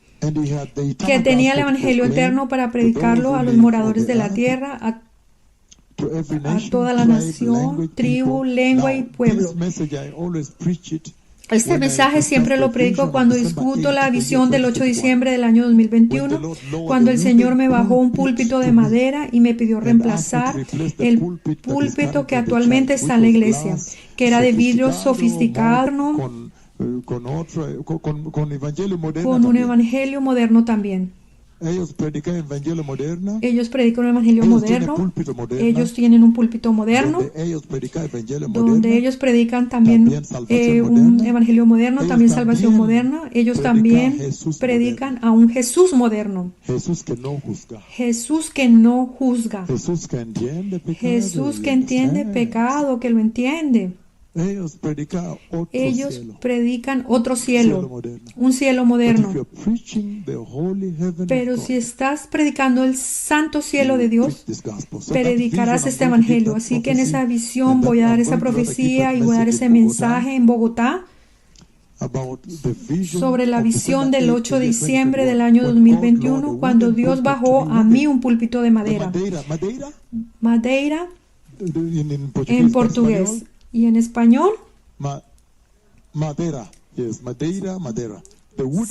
que tenía el evangelio eterno para predicarlo a los moradores de la tierra, a toda la nación, tribu, lengua y pueblo. Este mensaje siempre lo predico cuando discuto la visión del 8 de diciembre del año 2021, cuando el Señor me bajó un púlpito de madera y me pidió reemplazar el púlpito que actualmente está en la iglesia, que era de vidrio sofisticado, con un evangelio moderno también. Ellos predican el evangelio moderno. Ellos predican un evangelio moderno. Ellos tienen un púlpito moderno. Donde ellos predican también un evangelio moderno, también salvación moderna. Ellos también predican a un Jesús moderno. Jesús que no juzga. Jesús que no juzga. Jesús que entiende pecado. Jesús que entiende pecado, que lo entiende. Ellos predican otro cielo, un cielo moderno. Pero si estás predicando el santo cielo de Dios, predicarás este evangelio. Así que en esa visión voy a dar esa profecía y voy a dar ese mensaje en Bogotá sobre la visión del 8 de diciembre del año 2021, cuando Dios bajó a mí un púlpito de madera. Madeira en portugués. ¿Y en español? Madera. Yes, Madeira.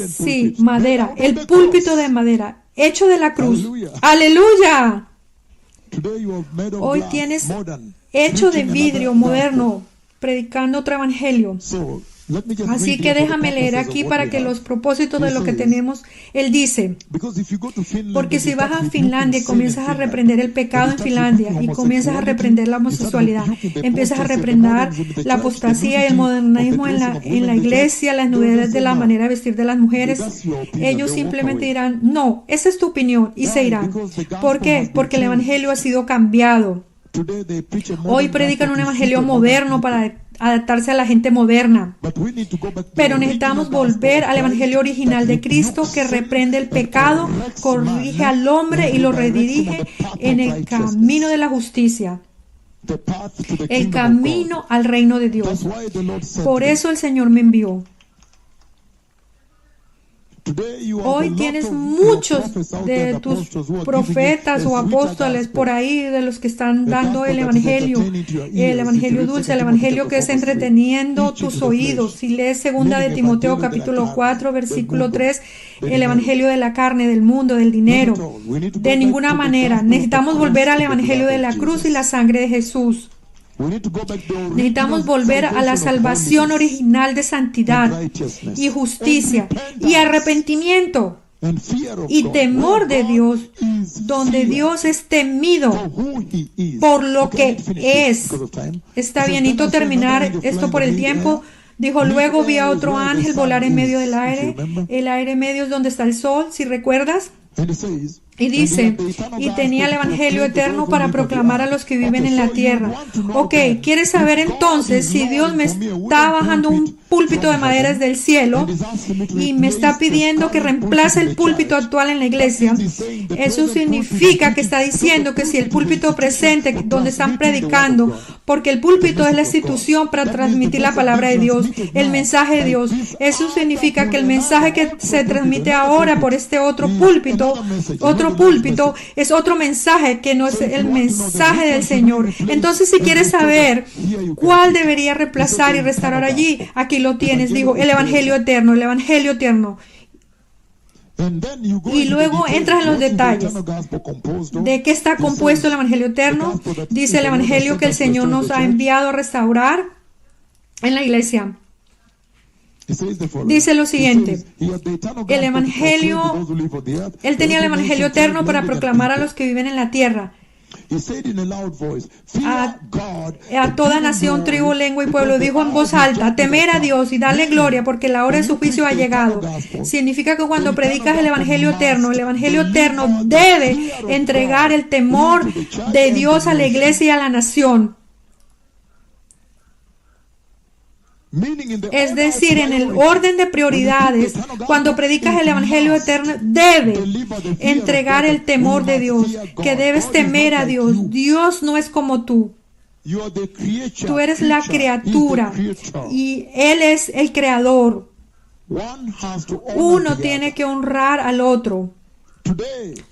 Sí, madera. El púlpito de madera, hecho de la cruz. ¡Aleluya! Hoy tienes hecho de vidrio moderno, predicando otro evangelio. Así que déjame leer aquí para que los propósitos de lo que tenemos, él dice, porque si vas a Finlandia y comienzas a reprender el pecado en Finlandia y comienzas a reprender la homosexualidad, empiezas a reprender la apostasía y el modernismo en la iglesia, las nudez de la manera de vestir de las mujeres, ellos simplemente dirán, no, esa es tu opinión, y se irán. ¿Por qué? Porque el evangelio ha sido cambiado. Hoy predican un evangelio moderno para adaptarse a la gente moderna. Pero necesitamos volver al evangelio original de Cristo, que reprende el pecado, corrige al hombre y lo redirige en el camino de la justicia, el camino al reino de Dios. Por eso el Señor me envió. Hoy tienes muchos de tus profetas o apóstoles por ahí, de los que están dando el evangelio dulce, el evangelio que es entreteniendo tus oídos. Si lees 2 de Timoteo capítulo 4, versículo 3, el evangelio de la carne, del mundo, del dinero. De ninguna manera. Necesitamos volver al evangelio de la cruz y la sangre de Jesús. Necesitamos volver a la salvación original de santidad y justicia y arrepentimiento y temor de Dios, donde Dios es temido por lo que es. Está bienito terminar esto por el tiempo. Dijo, luego vi a otro ángel volar en medio del aire. El aire medio es donde está el sol, si recuerdas. Y dice, y tenía el evangelio eterno para proclamar a los que viven en la tierra. Ok, ¿quieres saber entonces si Dios me está bajando un púlpito de madera desde el cielo y me está pidiendo que reemplace el púlpito actual en la iglesia? Eso significa que está diciendo que si el púlpito presente donde están predicando, porque el púlpito es la institución para transmitir la palabra de Dios, el mensaje de Dios, eso significa que el mensaje que se transmite ahora por este otro púlpito es otro mensaje que no es el mensaje del Señor. Entonces, si quieres saber cuál debería reemplazar y restaurar allí, aquí lo tienes. Digo, el evangelio eterno, el evangelio eterno. Y luego entras en los detalles de qué está compuesto el evangelio eterno. Dice el evangelio que el Señor nos ha enviado a restaurar en la iglesia. Dice lo siguiente, el evangelio, él tenía el evangelio eterno para proclamar a los que viven en la tierra, a toda nación, tribu, lengua y pueblo. Dijo en voz alta, temer a Dios y darle gloria, porque la hora de su juicio ha llegado. Significa que cuando predicas el evangelio eterno debe entregar el temor de Dios a la iglesia y a la nación. Es decir, en el orden de prioridades, cuando predicas el evangelio eterno, debe entregar el temor de Dios, que debes temer a Dios. Dios no es como tú. Tú eres la criatura y Él es el creador. Uno tiene que honrar al otro.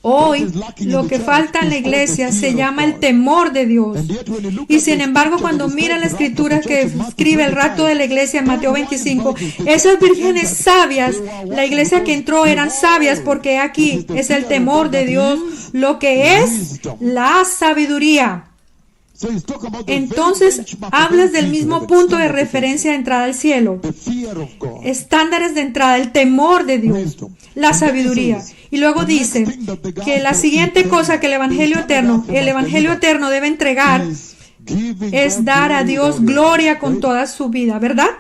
Hoy lo que falta en la iglesia se llama el temor de Dios. Y sin embargo, cuando mira la escritura que escribe el rapto de la iglesia en Mateo 25, esas vírgenes sabias, la iglesia que entró eran sabias, porque aquí es el temor de Dios, lo que es la sabiduría. Entonces hablas del mismo punto de referencia de entrada al cielo, estándares de entrada, el temor de Dios, la sabiduría. Y luego dice que la siguiente cosa que el evangelio eterno debe entregar es dar a Dios gloria con toda su vida, ¿verdad?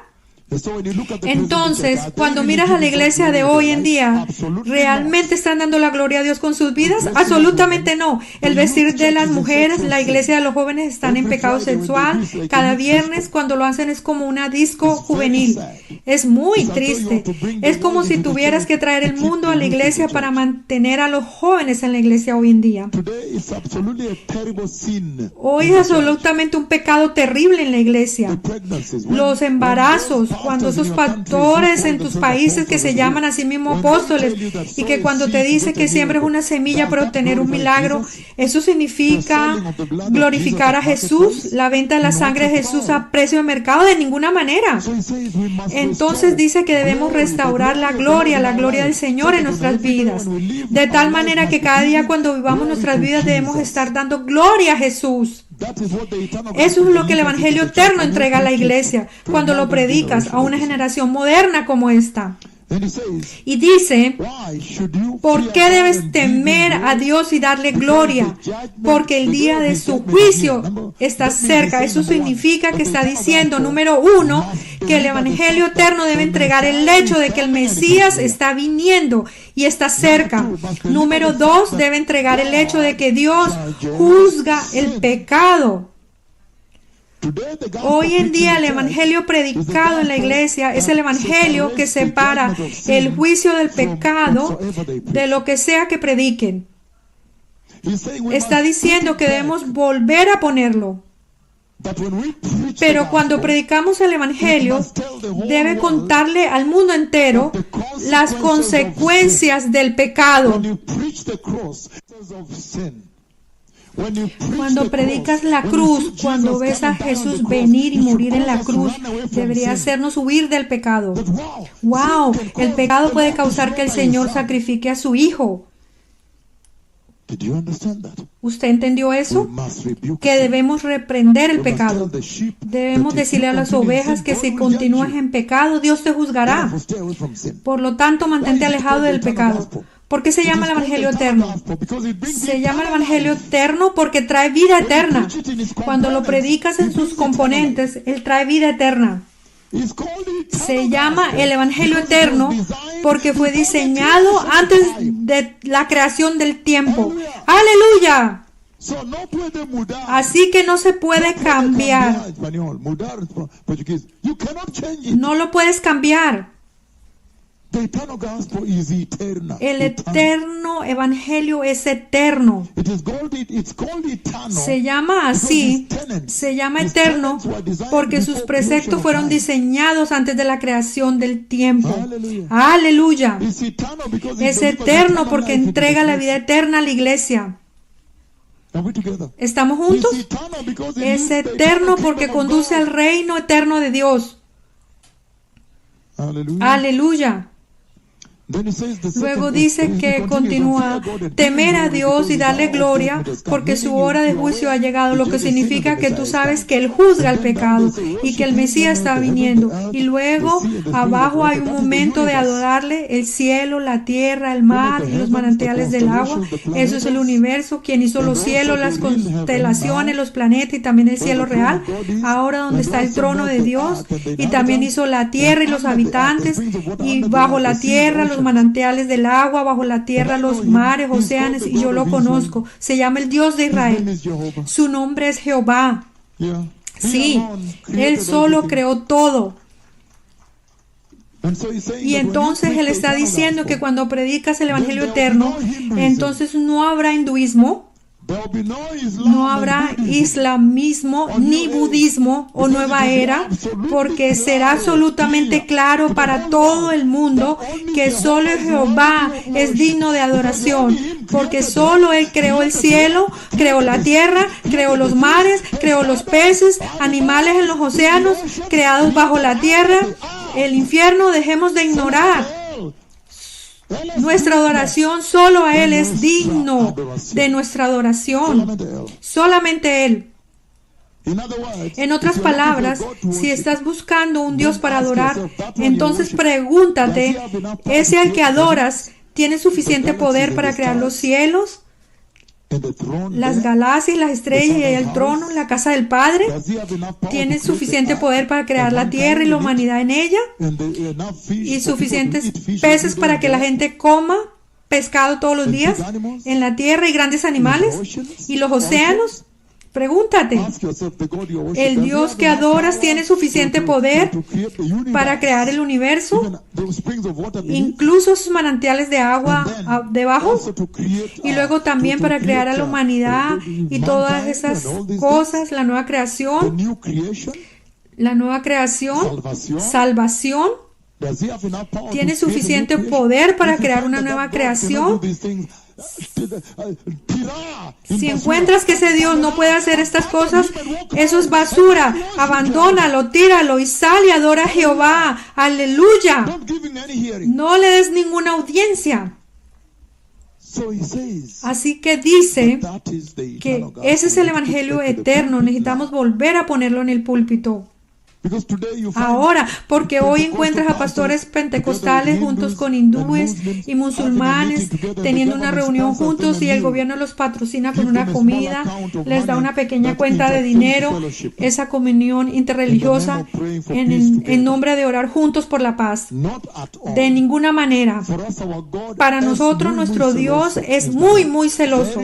Entonces, cuando miras a la iglesia de hoy en día, ¿realmente están dando la gloria a Dios con sus vidas? Absolutamente no. El vestir de las mujeres, la iglesia de los jóvenes están en pecado sexual. Cada viernes cuando lo hacen es como una disco juvenil. Es muy triste. Es como si tuvieras que traer el mundo a la iglesia para mantener a los jóvenes en la iglesia hoy en día. Hoy es absolutamente un pecado terrible en la iglesia. Los embarazos, cuando esos pastores en tus países que se llaman a sí mismos apóstoles y que cuando te dice que siembres una semilla para obtener un milagro, eso significa glorificar a Jesús, la venta de la sangre de Jesús a precio de mercado, de ninguna manera. Entonces dice que debemos restaurar la gloria del Señor en nuestras vidas, de tal manera que cada día cuando vivamos nuestras vidas debemos estar dando gloria a Jesús. Eso es lo que el Evangelio eterno entrega a la iglesia cuando lo predicas a una generación moderna como esta. Y dice, ¿por qué debes temer a Dios y darle gloria? Porque el día de su juicio está cerca. Eso significa que está diciendo, número uno, que el Evangelio eterno debe entregar el hecho de que el Mesías está viniendo y está cerca. Número dos, debe entregar el hecho de que Dios juzga el pecado. Hoy en día el evangelio predicado en la iglesia es el evangelio que separa el juicio del pecado de lo que sea que prediquen. Está diciendo que debemos volver a ponerlo. Pero cuando predicamos el evangelio, debe contarle al mundo entero las consecuencias del pecado. Cuando predicas la cruz, cuando ves a Jesús venir y morir en la cruz, debería hacernos huir del pecado. ¡Wow! El pecado puede causar que el Señor sacrifique a su Hijo. ¿Usted entendió eso? Que debemos reprender el pecado. Debemos decirle a las ovejas que si continúas en pecado, Dios te juzgará. Por lo tanto, mantente alejado del pecado. ¿Por qué se llama el Evangelio eterno? Se llama el Evangelio eterno porque trae vida eterna. Cuando lo predicas en sus componentes, Él trae vida eterna. Se llama el Evangelio eterno porque fue diseñado antes de la creación del tiempo. ¡Aleluya! Así que no se puede cambiar. No lo puedes cambiar. El eterno evangelio es eterno. Se llama así, se llama eterno porque sus preceptos fueron diseñados antes de la creación del tiempo. Aleluya. Es eterno porque entrega la vida eterna a la iglesia. ¿Estamos juntos? Es eterno porque conduce al reino eterno de Dios. Aleluya. Luego dice que continúa, temer a Dios y darle gloria porque su hora de juicio ha llegado, lo que significa que tú sabes que Él juzga el pecado y que el Mesías está viniendo. Y luego abajo hay un momento de adorarle, el cielo, la tierra, el mar y los manantiales del agua. Eso es el universo, quien hizo los cielos, las constelaciones, los planetas y también el cielo real. Ahora donde está el trono de Dios, y también hizo la tierra y los habitantes, y bajo la tierra los manantiales del agua, bajo la tierra los mares, océanos, y yo lo conozco. Se llama el Dios de Israel. Su nombre es Jehová. Sí, Él solo creó todo. Y entonces Él está diciendo que cuando predicas el Evangelio eterno, entonces no habrá hinduismo, no habrá islamismo, ni budismo o nueva era, porque será absolutamente claro para todo el mundo que solo Jehová es digno de adoración, porque solo Él creó el cielo, creó la tierra, creó los mares, creó los peces, animales en los océanos, creados bajo la tierra. El infierno dejemos de ignorar. Nuestra adoración, solo a Él es digno de nuestra adoración. Solamente Él. En otras palabras, si estás buscando un Dios para adorar, entonces pregúntate, ¿ese al que adoras tiene suficiente poder para crear los cielos, las galaxias, las estrellas y el trono, la casa del Padre. Tiene suficiente poder para crear la tierra y la humanidad en ella, y suficientes peces para que la gente coma pescado todos los días en la tierra, y grandes animales y los océanos. Pregúntate, ¿el Dios que adoras tiene suficiente poder para crear el universo, incluso sus manantiales de agua debajo? Y luego también para crear a la humanidad y todas esas cosas, la nueva creación, salvación. ¿Tiene suficiente poder para crear una nueva creación? Si encuentras que ese Dios no puede hacer estas cosas, eso es basura. Abandónalo, tíralo y sal y adora a Jehová. Aleluya. No le des ninguna audiencia. Así que dice que ese es el evangelio eterno. Necesitamos volver a ponerlo en el púlpito. Ahora, porque hoy encuentras a pastores pentecostales juntos con hindúes y musulmanes teniendo una reunión juntos, y el gobierno los patrocina con una comida, les da una pequeña cuenta de dinero, esa comunión interreligiosa en nombre de orar juntos por la paz. De ninguna manera. Para nosotros nuestro Dios es muy, muy celoso.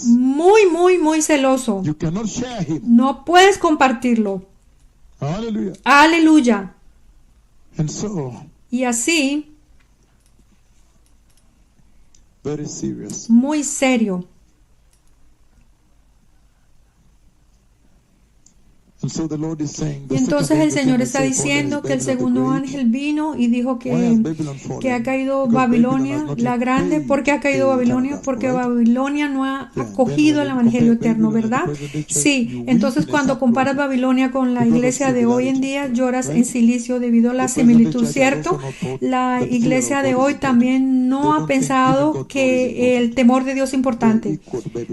Muy, muy, muy celoso. No puedes compartirlo. Aleluya. Y así, muy serio. Y entonces el Señor está diciendo que el segundo ángel vino y dijo que ha caído Babilonia la grande. ¿Por qué ha caído Babilonia? Porque Babilonia no ha acogido el evangelio eterno, ¿verdad? Sí. Entonces cuando comparas Babilonia con la iglesia de hoy en día, lloras en silicio debido a la similitud, ¿cierto? La iglesia de hoy también no ha pensado que el temor de Dios es importante.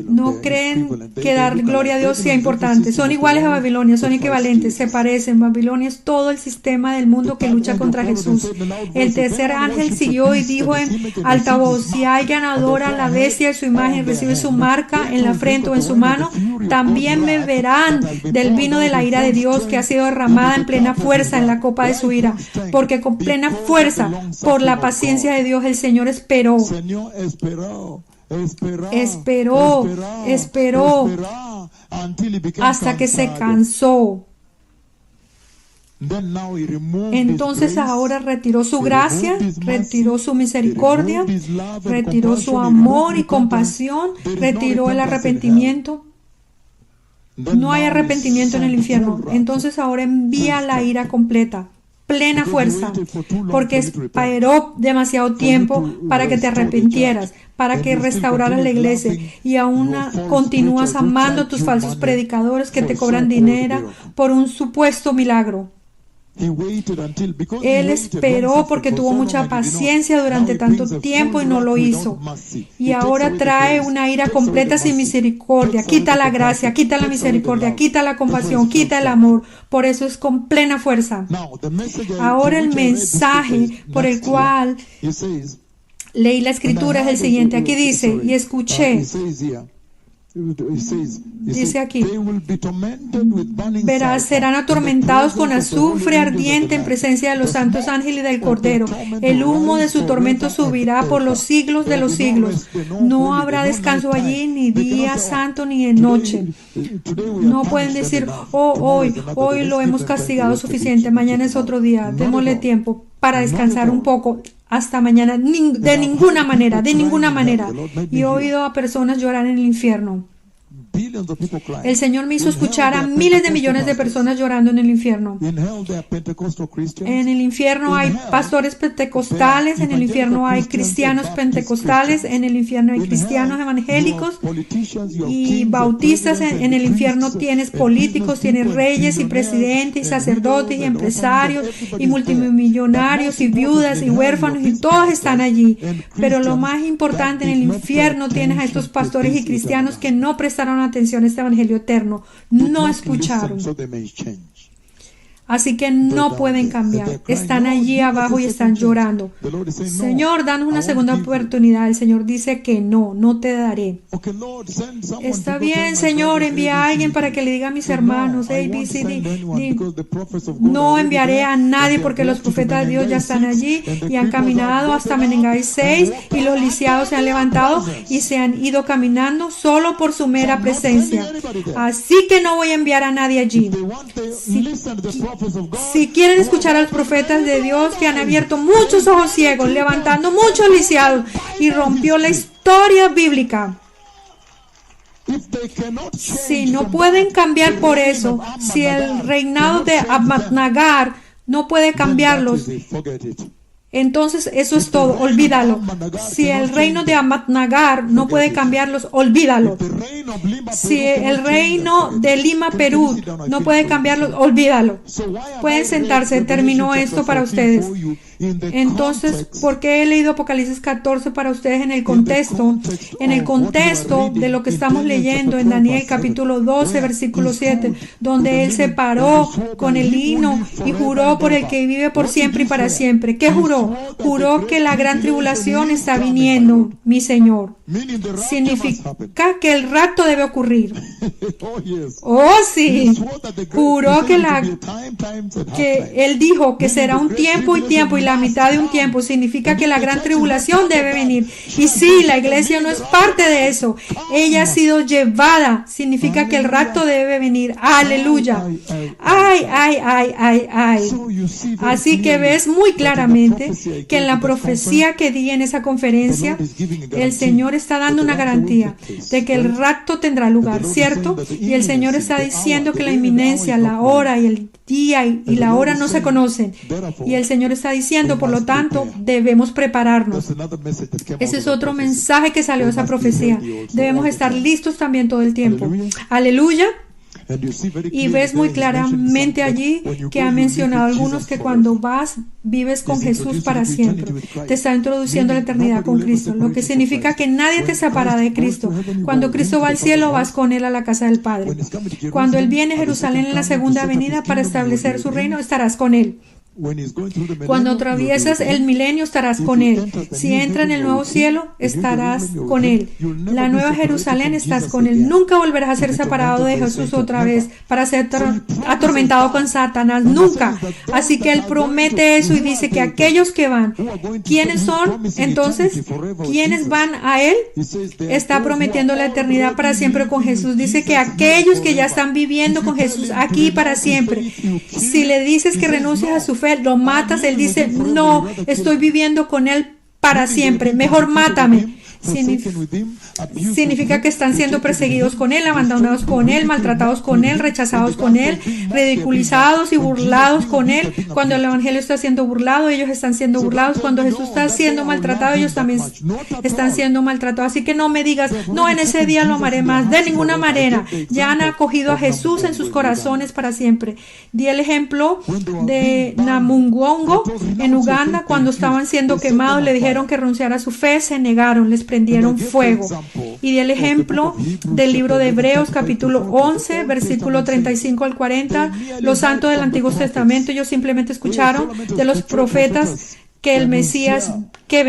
No creen que dar gloria a Dios sea importante. Son iguales a Babilonia, son equivalentes, se parecen. Babilonia es todo el sistema del mundo que lucha contra Jesús. El tercer ángel siguió y dijo en alta voz: si alguien adora a la bestia y su imagen y recibe su marca en la frente o en su mano, también beberán del vino de la ira de Dios, que ha sido derramada en plena fuerza en la copa de su ira. Porque con plena fuerza, por la paciencia de Dios, el Señor esperó hasta que se cansó. Entonces ahora retiró su gracia, retiró su misericordia, retiró su amor y compasión, retiró el arrepentimiento. No hay arrepentimiento en el infierno. Entonces ahora envía la ira completa, plena fuerza, porque esperó demasiado tiempo para que te arrepintieras, para que restauraras la iglesia, y aún continúas amando a tus falsos predicadores que te cobran dinero por un supuesto milagro. Él esperó porque tuvo mucha paciencia durante tanto tiempo y no lo hizo. Y ahora trae una ira completa sin misericordia. Quita la gracia, quita la misericordia, quita la compasión, quita el amor. Por eso es con plena fuerza. Ahora el mensaje por el cual leí la escritura es el siguiente. Aquí dice: y escuché. Dice aquí: verás, serán atormentados con azufre ardiente en presencia de los santos ángeles y del Cordero. El humo de su tormento subirá por los siglos de los siglos. No habrá descanso allí, ni día santo ni de noche. No pueden decir: hoy lo hemos castigado suficiente, mañana es otro día, démosle tiempo para descansar un poco. Hasta mañana, de ninguna manera, de ninguna manera. Y he oído a personas llorar en el infierno. El Señor me hizo escuchar a miles de millones de personas llorando en el infierno. En el infierno hay pastores pentecostales, en el infierno hay cristianos pentecostales, en el infierno hay cristianos evangélicos y bautistas. En el infierno tienes políticos, tienes reyes y presidentes y sacerdotes y empresarios y multimillonarios y viudas y huérfanos, y todos están allí. Pero lo más importante, en el infierno tienes a estos pastores y cristianos que no prestaron atención a este evangelio eterno, no escucharon. Así que no pueden cambiar. Están allí abajo y están llorando. Señor, danos una segunda oportunidad. El Señor dice que no te daré. Está bien, Señor, envía a alguien para que le diga a mis hermanos, A, B, C, D. No enviaré a nadie porque los profetas de Dios ya están allí y han caminado hasta Menengai 6 y los lisiados se han levantado y se han ido caminando solo por su mera presencia. Así que no voy a enviar a nadie allí. Si quieren escuchar a los profetas de Dios que han abierto muchos ojos ciegos, levantando muchos lisiados y rompió la historia bíblica. Si no pueden cambiar por eso, si el reinado de Abad-Nagar no puede cambiarlos, entonces eso es todo, olvídalo. Si el reino de Abad-Nagar no puede cambiarlos, olvídalo. Si el reino de Lima, Perú no puede cambiarlos, olvídalo. Pueden sentarse, terminó esto para ustedes. Entonces, ¿por qué he leído Apocalipsis 14 para ustedes en el contexto de lo que estamos leyendo en Daniel capítulo 12, versículo 7, donde él se paró con el lino y juró por el que vive por siempre y para siempre? ¿Qué juró? Juró que la gran tribulación está viniendo, mi Señor. Significa que el rapto debe ocurrir. Oh, sí. Juró que él dijo que será un tiempo y tiempo, y la mitad de un tiempo. Significa que la gran tribulación debe venir. Y sí, la iglesia no es parte de eso. Ella ha sido llevada. Significa que el rapto debe venir. Aleluya. Ay, ay, ay, ay, ay. Así que ves muy claramente que en la profecía que di en esa conferencia, el Señor está dando una garantía de que el rapto tendrá lugar, ¿cierto? Y el Señor está diciendo que la inminencia, la hora y el día y la hora no se conocen. Y el Señor está diciendo, por lo tanto, debemos prepararnos. Ese es otro mensaje que salió de esa profecía. Debemos estar listos también todo el tiempo. Aleluya. Y ves muy claramente allí que ha mencionado algunos que cuando vives con Jesús para siempre, te está introduciendo a la eternidad con Cristo, lo que significa que nadie te separa de Cristo. Cuando Cristo va al cielo, vas con Él a la casa del Padre. Cuando Él viene a Jerusalén en la segunda venida para establecer su reino, estarás con Él. Cuando atraviesas el milenio, estarás con Él. Si entra en el nuevo cielo, estarás con Él. La nueva Jerusalén, estás con Él. Nunca volverás a ser separado de Jesús otra vez para ser atormentado con Satanás. Nunca. Así que Él promete eso y dice que aquellos que van, ¿quiénes son? Entonces, ¿quiénes van a Él? Está prometiendo la eternidad para siempre con Jesús. Dice que aquellos que ya están viviendo con Jesús aquí para siempre, si le dices que renuncies a su fe, lo matas, él dice, no, estoy viviendo con él para siempre, mejor mátame. Significa que están siendo perseguidos con él, abandonados con él, maltratados con él, rechazados con él, ridiculizados y burlados con él. Cuando el evangelio está siendo burlado, ellos están siendo burlados. Cuando Jesús está siendo maltratado, ellos también están siendo maltratados. Así que no me digas, no, en ese día lo amaré más. De ninguna manera. Ya han acogido a Jesús en sus corazones para siempre. Di el ejemplo de Namungongo en Uganda. Cuando estaban siendo quemados, le dijeron que renunciara a su fe, se negaron, les prendieron fuego. Y di el ejemplo del libro de Hebreos capítulo 11 versículo 35 al 40. Los santos del Antiguo Testamento, ellos simplemente escucharon de los profetas que el Mesías que